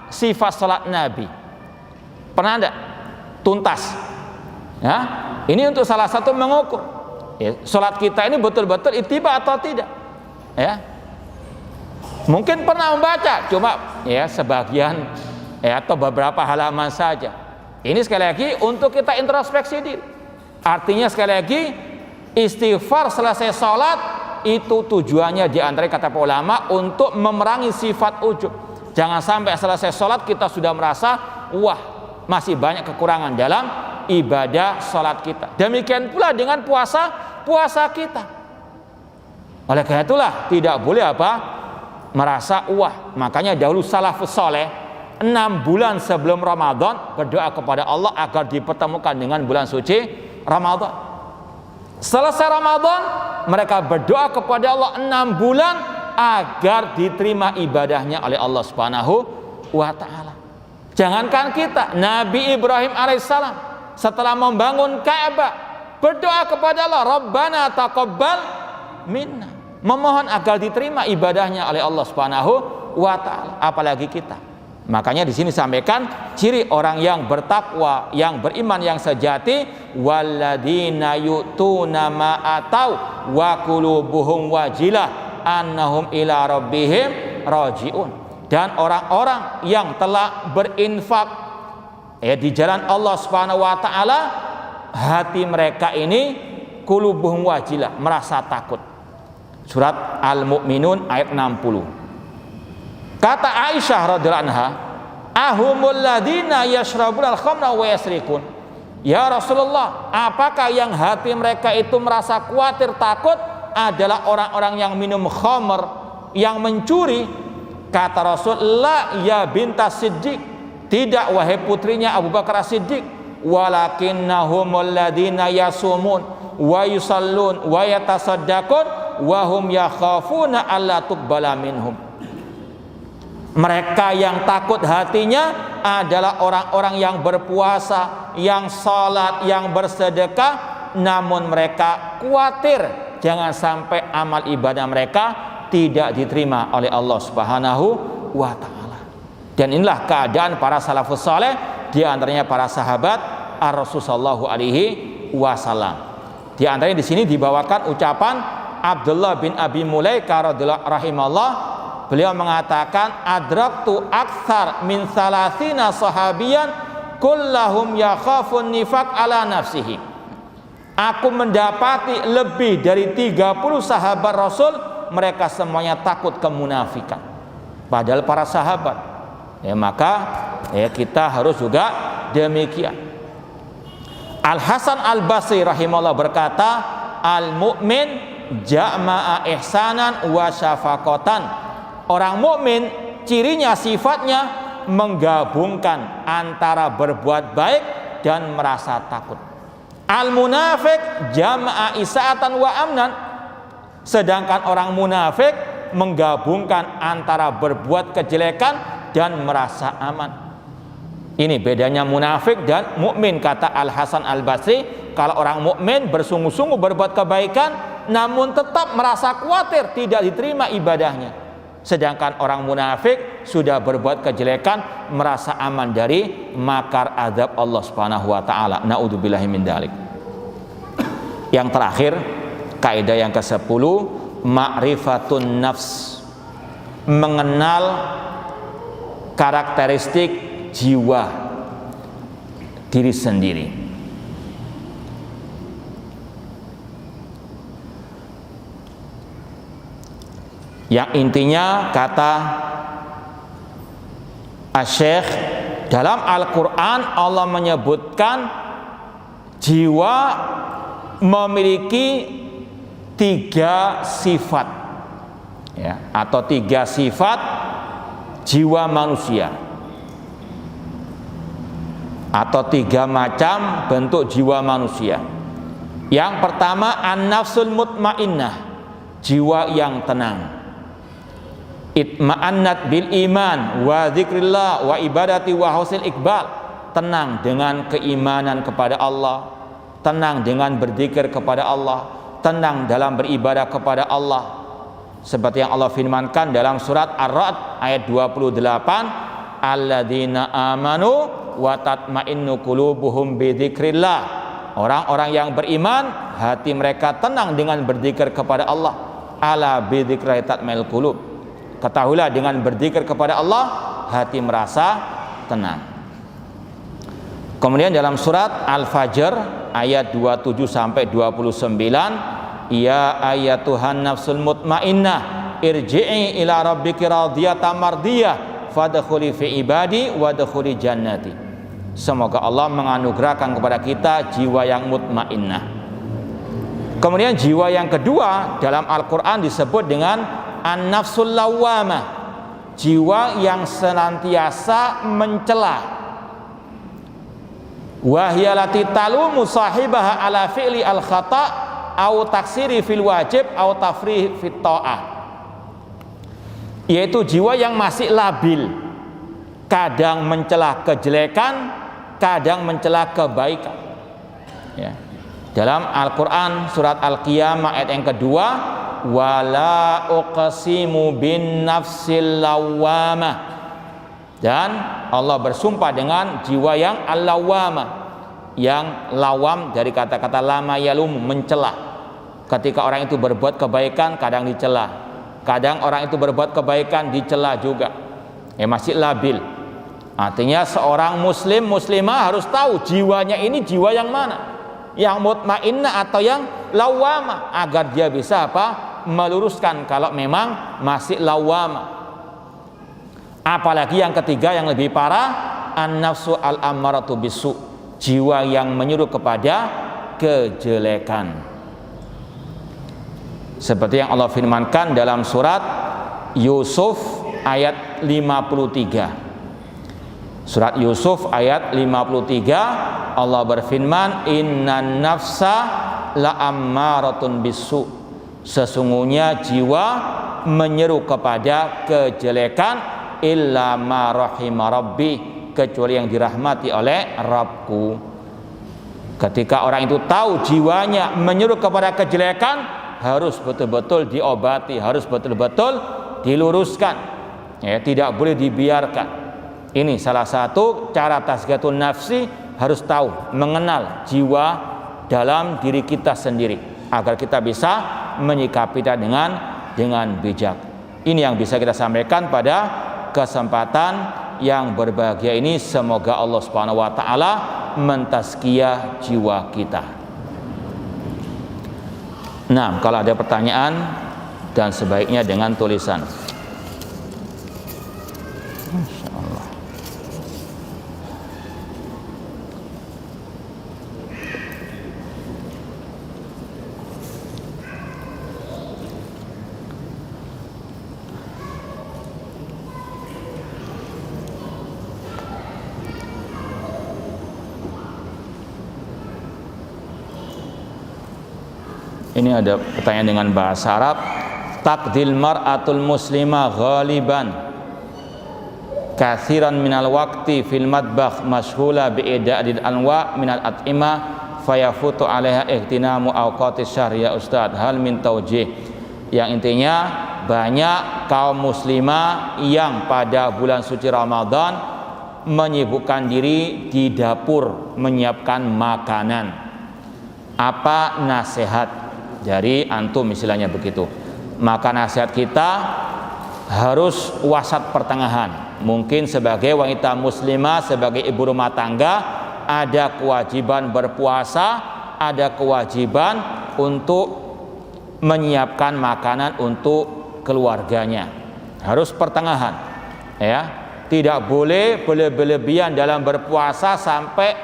sifat salat Nabi? Pernah enggak? Tuntas. Ya, ini untuk salah satu mengukur. Ya, salat kita ini betul-betul ittiba atau tidak? Ya. Mungkin pernah membaca, cuma ya sebagian ya atau beberapa halaman saja. Ini sekali lagi untuk kita introspeksi diri. Artinya sekali lagi, istighfar selesai sholat itu tujuannya diantara kata para ulama untuk memerangi sifat ujub. Jangan sampai selesai sholat kita sudah merasa wah masih banyak kekurangan dalam ibadah sholat kita. Demikian pula dengan puasa kita. Oleh karena itulah tidak boleh apa? Merasa wah. Makanya dahulu salafus soleh 6 bulan sebelum Ramadan berdoa kepada Allah agar dipertemukan dengan bulan suci Ramadan. Selesai Ramadan mereka berdoa kepada Allah 6 bulan agar diterima ibadahnya oleh Allah Subhanahu wa ta'ala. Jangankan kita, Nabi Ibrahim alaihissalam setelah membangun Ka'bah berdoa kepada Allah, Rabbana taqabbal minna, memohon agar diterima ibadahnya oleh Allah Subhanahu wa ta'ala. Apalagi kita, Makanya di sini sampaikan ciri orang yang bertakwa, yang beriman yang sejati, walladzina yu'tuna ma atau wa qulubuhum wajilah annahum ila rabbihim rajiun. Dan orang-orang yang telah berinfak di jalan Allah Subhanahu wa taala, hati mereka ini qulubuhum wajilah, merasa takut. Surat Al-Mu'minun ayat 60. Kata Aisyah radhiyallahu anha, ahumul ladina yashrabuna al-khamra wa yasrikun. Ya Rasulullah, apakah yang hati mereka itu merasa khawatir takut adalah orang-orang yang minum khamr, yang mencuri? Kata Rasul, la ya bintas Siddiq, tidak wahai putrinya Abu Bakar As-Siddiq, walakinnahumul ladina yasumun wa yusallun wa yatasaddaqun wa hum yakhafuna alla tuqbala minhum. Mereka yang takut hatinya adalah orang-orang yang berpuasa, yang salat, yang bersedekah, namun mereka khawatir jangan sampai amal ibadah mereka tidak diterima oleh Allah Subhanahu wa taala. Dan inilah keadaan para salafus saleh, di antaranya para sahabat Ar-Rasul sallallahu alaihi wasallam. Di antaranya di sini dibawakan ucapan Abdullah bin Abi Mulaika radhiyallahu rahimahullah. Beliau mengatakan, adraktu aktsar min salasina sahabiyan kullahum yakhafun nifaq ala nafsihi. Aku mendapati lebih dari 30 sahabat Rasul, mereka semuanya takut kemunafikan. Padahal para sahabat. Maka kita harus juga demikian. Al Hasan Al Basri rahimahullah berkata, al mu'min jama'a ihsanan wa syafaqatan. Orang mukmin cirinya, sifatnya menggabungkan antara berbuat baik dan merasa takut. Al munafik jama'a isaatan wa amnan. Sedangkan orang munafik menggabungkan antara berbuat kejelekan dan merasa aman. Ini bedanya munafik dan mukmin, kata Al Hasan Al Basri. Kalau orang mukmin bersungguh-sungguh berbuat kebaikan, namun tetap merasa khawatir tidak diterima ibadahnya. Sedangkan orang munafik sudah berbuat kejelekan, merasa aman dari makar azab Allah Subhanahu wa taala. Naudzubillahi min dzalik. Yang terakhir, kaidah yang ke-10, ma'rifatun nafs. Mengenal karakteristik jiwa diri sendiri. Yang intinya, kata Asy-Syaikh, dalam Al-Quran Allah menyebutkan jiwa memiliki 3 sifat, atau 3 sifat jiwa manusia, atau 3 macam bentuk jiwa manusia. Yang pertama, an-nafsul mutmainnah, jiwa yang tenang. Itma'annat bil iman wa dzikrillah wa ibadati wa husnil iqbal. Tenang dengan keimanan kepada Allah, tenang dengan berzikir kepada Allah, tenang dalam beribadah kepada Allah. Seperti yang Allah firmankan dalam surat Ar-Ra'd ayat 28, alladzina amanu wa tatma'innu qulubuhum bi dzikrillah. Orang-orang yang beriman, hati mereka tenang dengan berzikir kepada Allah. Ala bi dzikri tatma'il qulub. Ketahuilah, dengan berzikir kepada Allah hati merasa tenang. Kemudian dalam surat Al-Fajr ayat 27 sampai 29, ya ayatuhan nafsul mutmainnah irji'i ila rabbiki radiyatan mardiyah fadkhuli fi ibadi wadkhuli jannati. Semoga Allah menganugerahkan kepada kita jiwa yang mutmainnah. Kemudian jiwa yang kedua dalam Al-Quran disebut dengan an-nafsul lawwamah, jiwa yang senantiasa mencela. Wahyalati talumu sahibaha ala fi'li al-khata' au taksiri fil wajib au tafrih fit ta'ah. Yaitu jiwa yang masih labil, kadang mencela kejelekan, kadang mencela kebaikan. Dalam Al-Quran surat Al-Qiyamah ayat yang kedua, wala uqsimu bin nafsil lawwamah, Dan Allah bersumpah dengan jiwa yang al-lawwamah, yang lawam dari kata-kata lama yalum, mencela. Ketika orang itu berbuat kebaikan kadang dicela, kadang orang itu berbuat kebaikan dicela juga. Masih labil. Artinya seorang muslim muslimah harus tahu jiwanya ini jiwa yang mana, yang mutmainnah atau yang lawwamah, agar dia bisa meluruskan kalau memang masih lawwamah. Apalagi yang ketiga yang lebih parah, an-nafsu al-ammaratu bisu, jiwa yang menyuruh kepada kejelekan. Seperti yang Allah firmankan dalam surat Yusuf ayat 53. Surat Yusuf ayat 53, Allah berfirman, innan nafsa la'ammaratun bisu, sesungguhnya jiwa menyeru kepada kejelekan, illa ma rahima rabbi, kecuali yang dirahmati oleh Rabbku. Ketika orang itu tahu jiwanya menyuruh kepada kejelekan, harus betul-betul diobati, harus betul-betul diluruskan, tidak boleh dibiarkan. Ini salah satu cara tazkiyatun nafsi, harus tahu, mengenal jiwa dalam diri kita sendiri agar kita bisa menyikapinya dengan bijak. Ini yang bisa kita sampaikan pada kesempatan yang berbahagia ini. Semoga Allah Subhanahu wa taala mentazkiyah jiwa kita. Nah, kalau ada pertanyaan, dan sebaiknya dengan tulisan. Masyaallah. Ini ada pertanyaan dengan bahasa Arab. Taqdil mar'atul muslimah ghaliban kathiran minal waqti fil madbakh mashghula bi'idadil anwa minal at'imah fayafutu alaiha ihtinamu awqatis syahr. Ya Ustaz, hal min taujih. Yang intinya, banyak kaum muslimah yang pada bulan suci Ramadan menyibukkan diri di dapur menyiapkan makanan. Apa nasihat dari antum, istilahnya begitu? Maka nasihat kita harus wasat pertengahan. Mungkin sebagai wanita muslimah, sebagai ibu rumah tangga, ada kewajiban berpuasa, ada kewajiban untuk menyiapkan makanan untuk keluarganya. Harus pertengahan, tidak boleh berlebihan dalam berpuasa sampai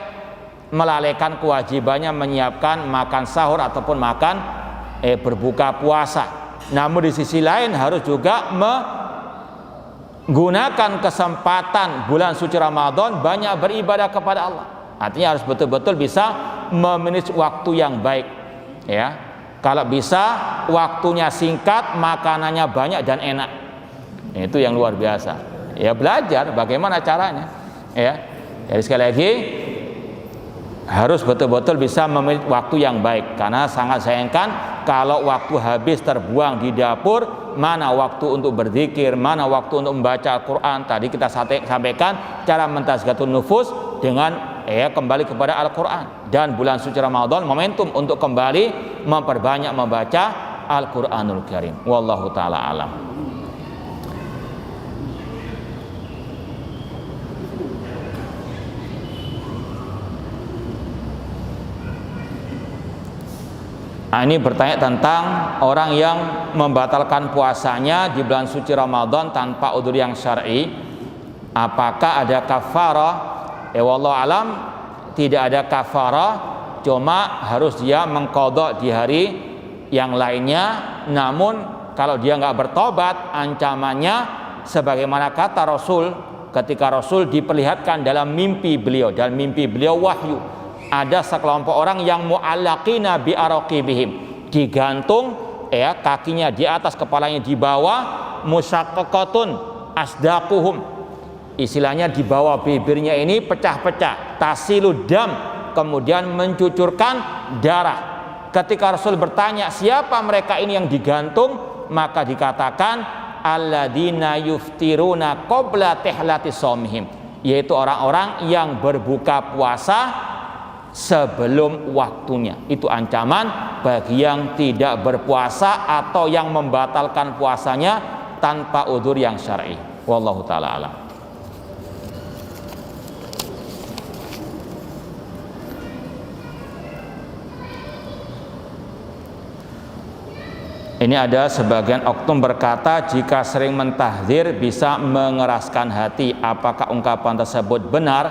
melalaikan kewajibannya menyiapkan makan sahur ataupun makan berbuka puasa. Namun di sisi lain harus juga menggunakan kesempatan bulan suci Ramadan banyak beribadah kepada Allah. Artinya harus betul-betul bisa memanage waktu yang baik, Kalau bisa waktunya singkat, makanannya banyak dan enak. Itu yang luar biasa. Belajar bagaimana caranya, Jadi sekali lagi harus betul-betul bisa memilih waktu yang baik, karena sangat sayangkan kalau waktu habis terbuang di dapur. Mana waktu untuk berzikir, mana waktu untuk membaca Al-Quran. Tadi kita sampaikan cara mentazkiyatun nufus dengan kembali kepada Al-Quran, dan bulan suci Ramadan momentum untuk kembali memperbanyak membaca Al-Quranul Karim. Wallahu ta'ala alam. Ini bertanya tentang orang yang membatalkan puasanya di bulan suci Ramadan tanpa udzur yang syar'i. Apakah ada kafarah? Wallahu alam, tidak ada kafarah, cuma harus dia mengqadha di hari yang lainnya. Namun kalau dia nggak bertobat, ancamannya sebagaimana kata Rasul ketika Rasul diperlihatkan dalam mimpi beliau, dan mimpi beliau wahyu. Ada sekelompok orang yang mu'allaqina bi araqibihim, digantung kakinya di atas, kepalanya di bawah, musyaqqaqatun asdaquhum, istilahnya di bawah bibirnya ini pecah-pecah, tasilud dam, kemudian mencucurkan darah. Ketika Rasul bertanya siapa mereka ini yang digantung, maka dikatakan alladzina yuftiruna qabla tihlati shaumihim, yaitu orang-orang yang berbuka puasa sebelum waktunya. Itu ancaman bagi yang tidak berpuasa atau yang membatalkan puasanya tanpa udzur yang syar'i. Wallahu taala alam. Ini ada sebagian oknum berkata jika sering mentahdzir bisa mengeraskan hati. Apakah ungkapan tersebut benar?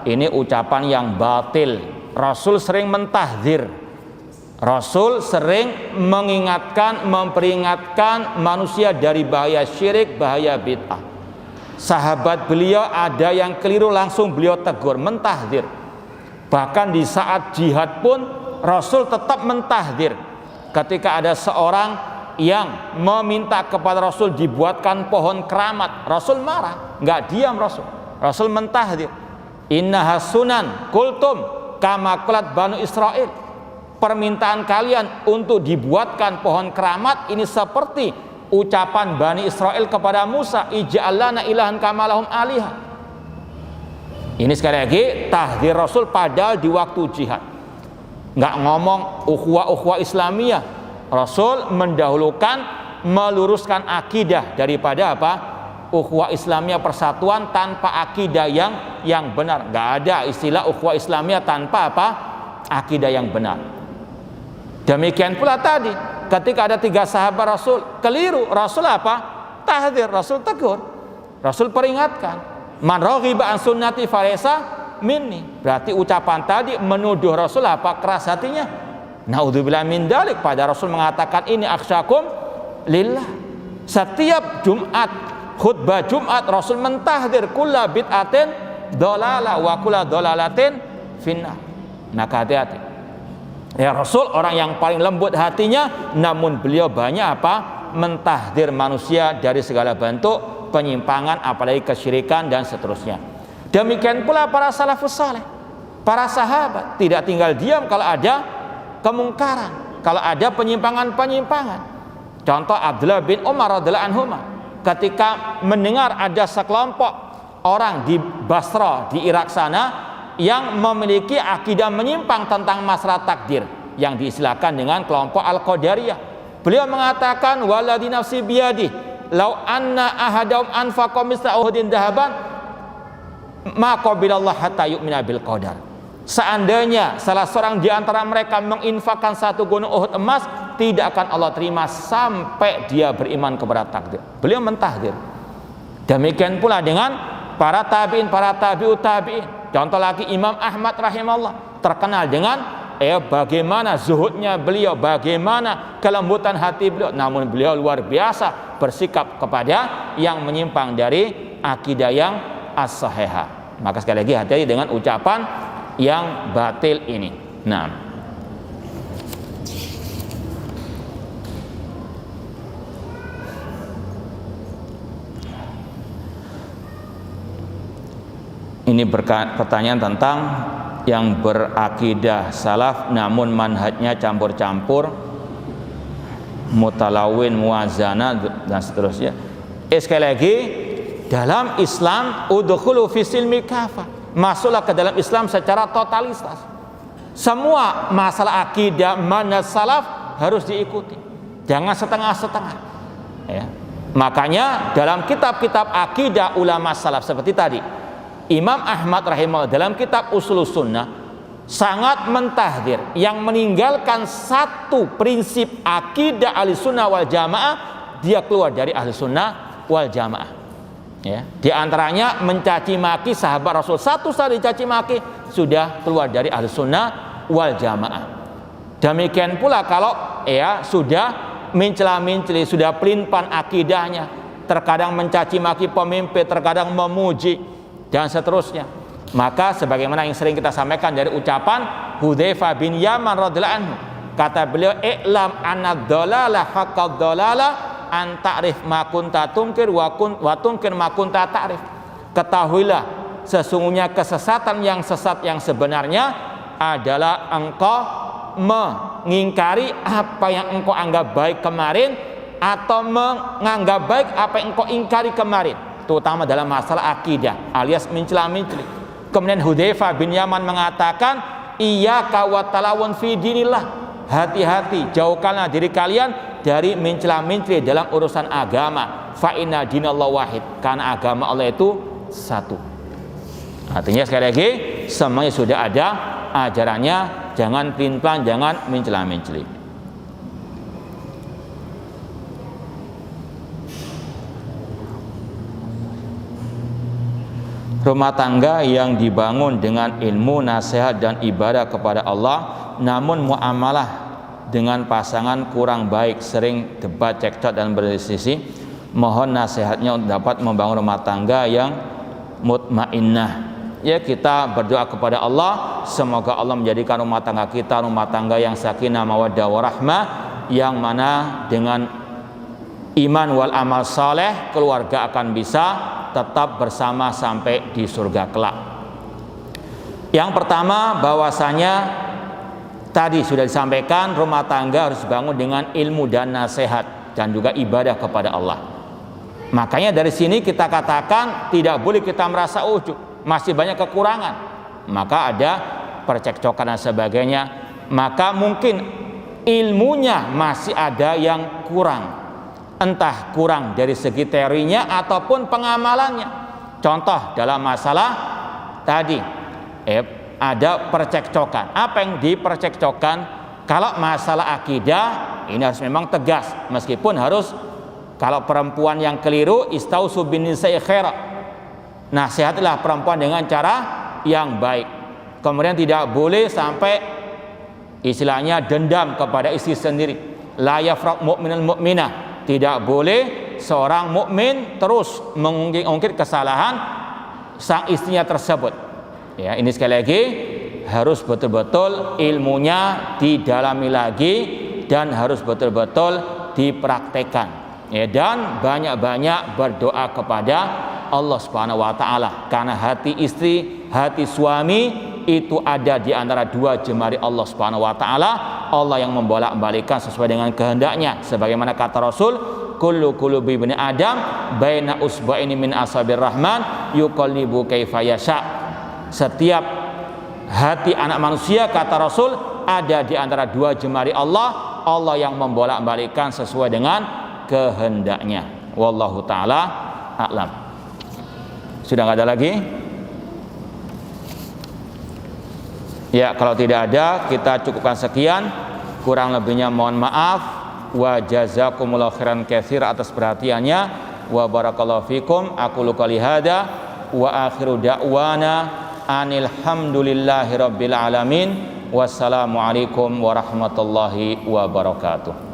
Ini ucapan yang batil. Rasul sering mentahdzir. Rasul sering mengingatkan, memperingatkan manusia dari bahaya syirik, bahaya bid'ah. Sahabat beliau ada yang keliru langsung beliau tegur, mentahdzir. Bahkan di saat jihad pun Rasul tetap mentahdzir. Ketika ada seorang yang meminta kepada Rasul dibuatkan pohon keramat, Rasul marah, nggak diam Rasul. Rasul mentahdzir. Innaha sunan kultum kama qalat Banu Israil. Permintaan kalian untuk dibuatkan pohon keramat ini seperti ucapan Bani Israel kepada Musa, ij'al lana ilahan kama lahum alihah. Ini sekali lagi tahdzir Rasul padahal di waktu jihad. Nggak ngomong ukhuwah Islamiyah. Rasul mendahulukan meluruskan akidah daripada apa? Ukhuwah Islamiyah, persatuan tanpa akidah yang benar. Nggak ada istilah ukhuwah Islamiyah tanpa apa? Akidah yang benar. Demikian pula tadi ketika ada 3 sahabat Rasul keliru, Rasul apa? Tahdzir, Rasul tegur, Rasul peringatkan. Man raghiba an sunnati falaysa minni. Berarti ucapan tadi menuduh Rasul apa? Keras hatinya. Naudzubillah min dalik. Pada Rasul mengatakan ini akhsyakum lillah. Setiap Jumat, khutbah Jumat Rasul mentahdzir kulla bid'atin dolalah wa kulla dolalatin finnar. Maka hati-hati. Ya, Rasul orang yang paling lembut hatinya, namun beliau banyak apa? Mentahdzir manusia dari segala bentuk penyimpangan, apalagi kesyirikan dan seterusnya. Demikian pula para salafus saleh, para sahabat tidak tinggal diam kalau ada kemungkaran, kalau ada penyimpangan-penyimpangan. Contoh Abdullah bin Umar radhiyallahu anhu ketika mendengar ada sekelompok orang di Basra di Irak sana yang memiliki akidah menyimpang tentang masalah takdir yang diistilahkan dengan kelompok Al-Qadariyah. Beliau mengatakan waladzi nafsi biyadi law anna ahadahum anfaqa misla uhudin dahaban ma qabilallah hatta yu'mina bil qadar. Seandainya salah seorang di antara mereka menginfakkan 1 gunung Uhud emas, tidak akan Allah terima sampai dia beriman kepada takdir. Beliau mentahdzir. Demikian pula dengan para tabi'in, para tabi'ut tabi'in. Contoh lagi Imam Ahmad rahimahullah terkenal dengan bagaimana zuhudnya beliau, bagaimana kelembutan hati beliau. Namun beliau luar biasa bersikap kepada yang menyimpang dari akidah yang as-sahihah. Maka sekali lagi hati-hati dengan ucapan yang batil ini. Nah, ini pertanyaan tentang yang berakidah salaf namun manhajnya campur-campur, mutalawin, muwazana dan seterusnya. Sekali lagi, dalam Islam udkhulu fi silmi kafah. Masuklah ke dalam Islam secara totalitas. Semua masalah akidah manhaj salaf harus diikuti. Jangan setengah-setengah. Ya. Makanya dalam kitab-kitab akidah ulama salaf seperti tadi, Imam Ahmad rahimahullah dalam kitab Ushulus Sunnah sangat mentahdzir yang meninggalkan satu prinsip akidah Ahlussunnah wal Jamaah, dia keluar dari Ahlussunnah wal Jamaah. Ya, di antaranya mencaci maki sahabat Rasul. Satu saat dicaci maki sudah keluar dari Ahlussunnah wal Jamaah. Demikian pula kalau sudah mencela-menceli, sudah pelimpan akidahnya, terkadang mencaci maki pemimpin, terkadang memuji dan seterusnya. Maka sebagaimana yang sering kita sampaikan dari ucapan Hudzaifah bin Yaman radhiyallahu anhu, kata beliau, "I'lam anad dhalala haqqad dhalala an ta'rif ma kunta tunkir wa tunkir ma kunta ta'rif." Ketahuilah sesungguhnya kesesatan yang sesat yang sebenarnya adalah engkau mengingkari apa yang engkau anggap baik kemarin atau menganggap baik apa yang engkau ingkari kemarin, terutama dalam masalah akidah alias mencela-mencela. Kemudian Hudzaifah bin Yaman mengatakan, iyyaka wa talawun fi dinillah, hati-hati, jauhkanlah diri kalian dari mencela-mencela dalam urusan agama. Fa inna dinallahu wahid, karena agama Allah itu satu. Artinya sekali lagi, semuanya sudah ada ajarannya, jangan pelin-pelan, jangan mencela-mencela. Rumah tangga yang dibangun dengan ilmu, nasihat dan ibadah kepada Allah, namun muamalah dengan pasangan kurang baik, sering debat, cekcok dan berselisih, mohon nasihatnya untuk dapat membangun rumah tangga yang mutmainnah. Ya, kita berdoa kepada Allah, semoga Allah menjadikan rumah tangga kita rumah tangga yang sakinah mawaddah warahmah, yang mana dengan iman wal amal saleh keluarga akan bisa tetap bersama sampai di surga kelak. Yang pertama, bahwasanya tadi sudah disampaikan, rumah tangga harus dibangun dengan ilmu dan nasihat dan juga ibadah kepada Allah. Makanya dari sini kita katakan tidak boleh kita merasa ujub, masih banyak kekurangan, maka ada percekcokan dan sebagainya, maka mungkin ilmunya masih ada yang kurang, entah kurang dari segi teorinya ataupun pengamalannya. Contoh dalam masalah tadi ada percekcokan. Apa yang dipercekcokan? Kalau masalah akidah ini harus memang tegas, meskipun harus, kalau perempuan yang keliru, istausu bin nisa'i khaira, nasihatilah perempuan dengan cara yang baik. Kemudian tidak boleh sampai istilahnya dendam kepada istri sendiri. La yafraq mu'minul mu'minah, tidak boleh seorang mukmin terus mengungkit kesalahan sang istrinya tersebut. Ya, ini sekali lagi harus betul-betul ilmunya didalami lagi dan harus betul-betul dipraktekkan. Ya, dan banyak-banyak berdoa kepada Allah Subhanahu wa taala, karena hati istri, hati suami itu ada di antara dua jemari Allah Subhanahu wa taala. Allah yang membolak-balikkan sesuai dengan kehendaknya, sebagaimana kata Rasul, kullu qulubi ibni adam baina usba'ini min asabir rahman yuqallibu kaifa yasha. Setiap hati anak manusia, kata Rasul, ada di antara dua jemari Allah. Allah yang membolak-balikkan sesuai dengan kehendaknya. Wallahu taala a'lam. Sudah nggak ada lagi? Ya, kalau tidak ada, kita cukupkan sekian. Kurang lebihnya mohon maaf. Wa jazakumullahu khairan katsir atas perhatiannya. Wa barakallahu fikum. Aqulu qouli hadza wa akhiru da'wana anil hamdulillahi rabbil alamin. Wassalamualaikum warahmatullahi wabarakatuh.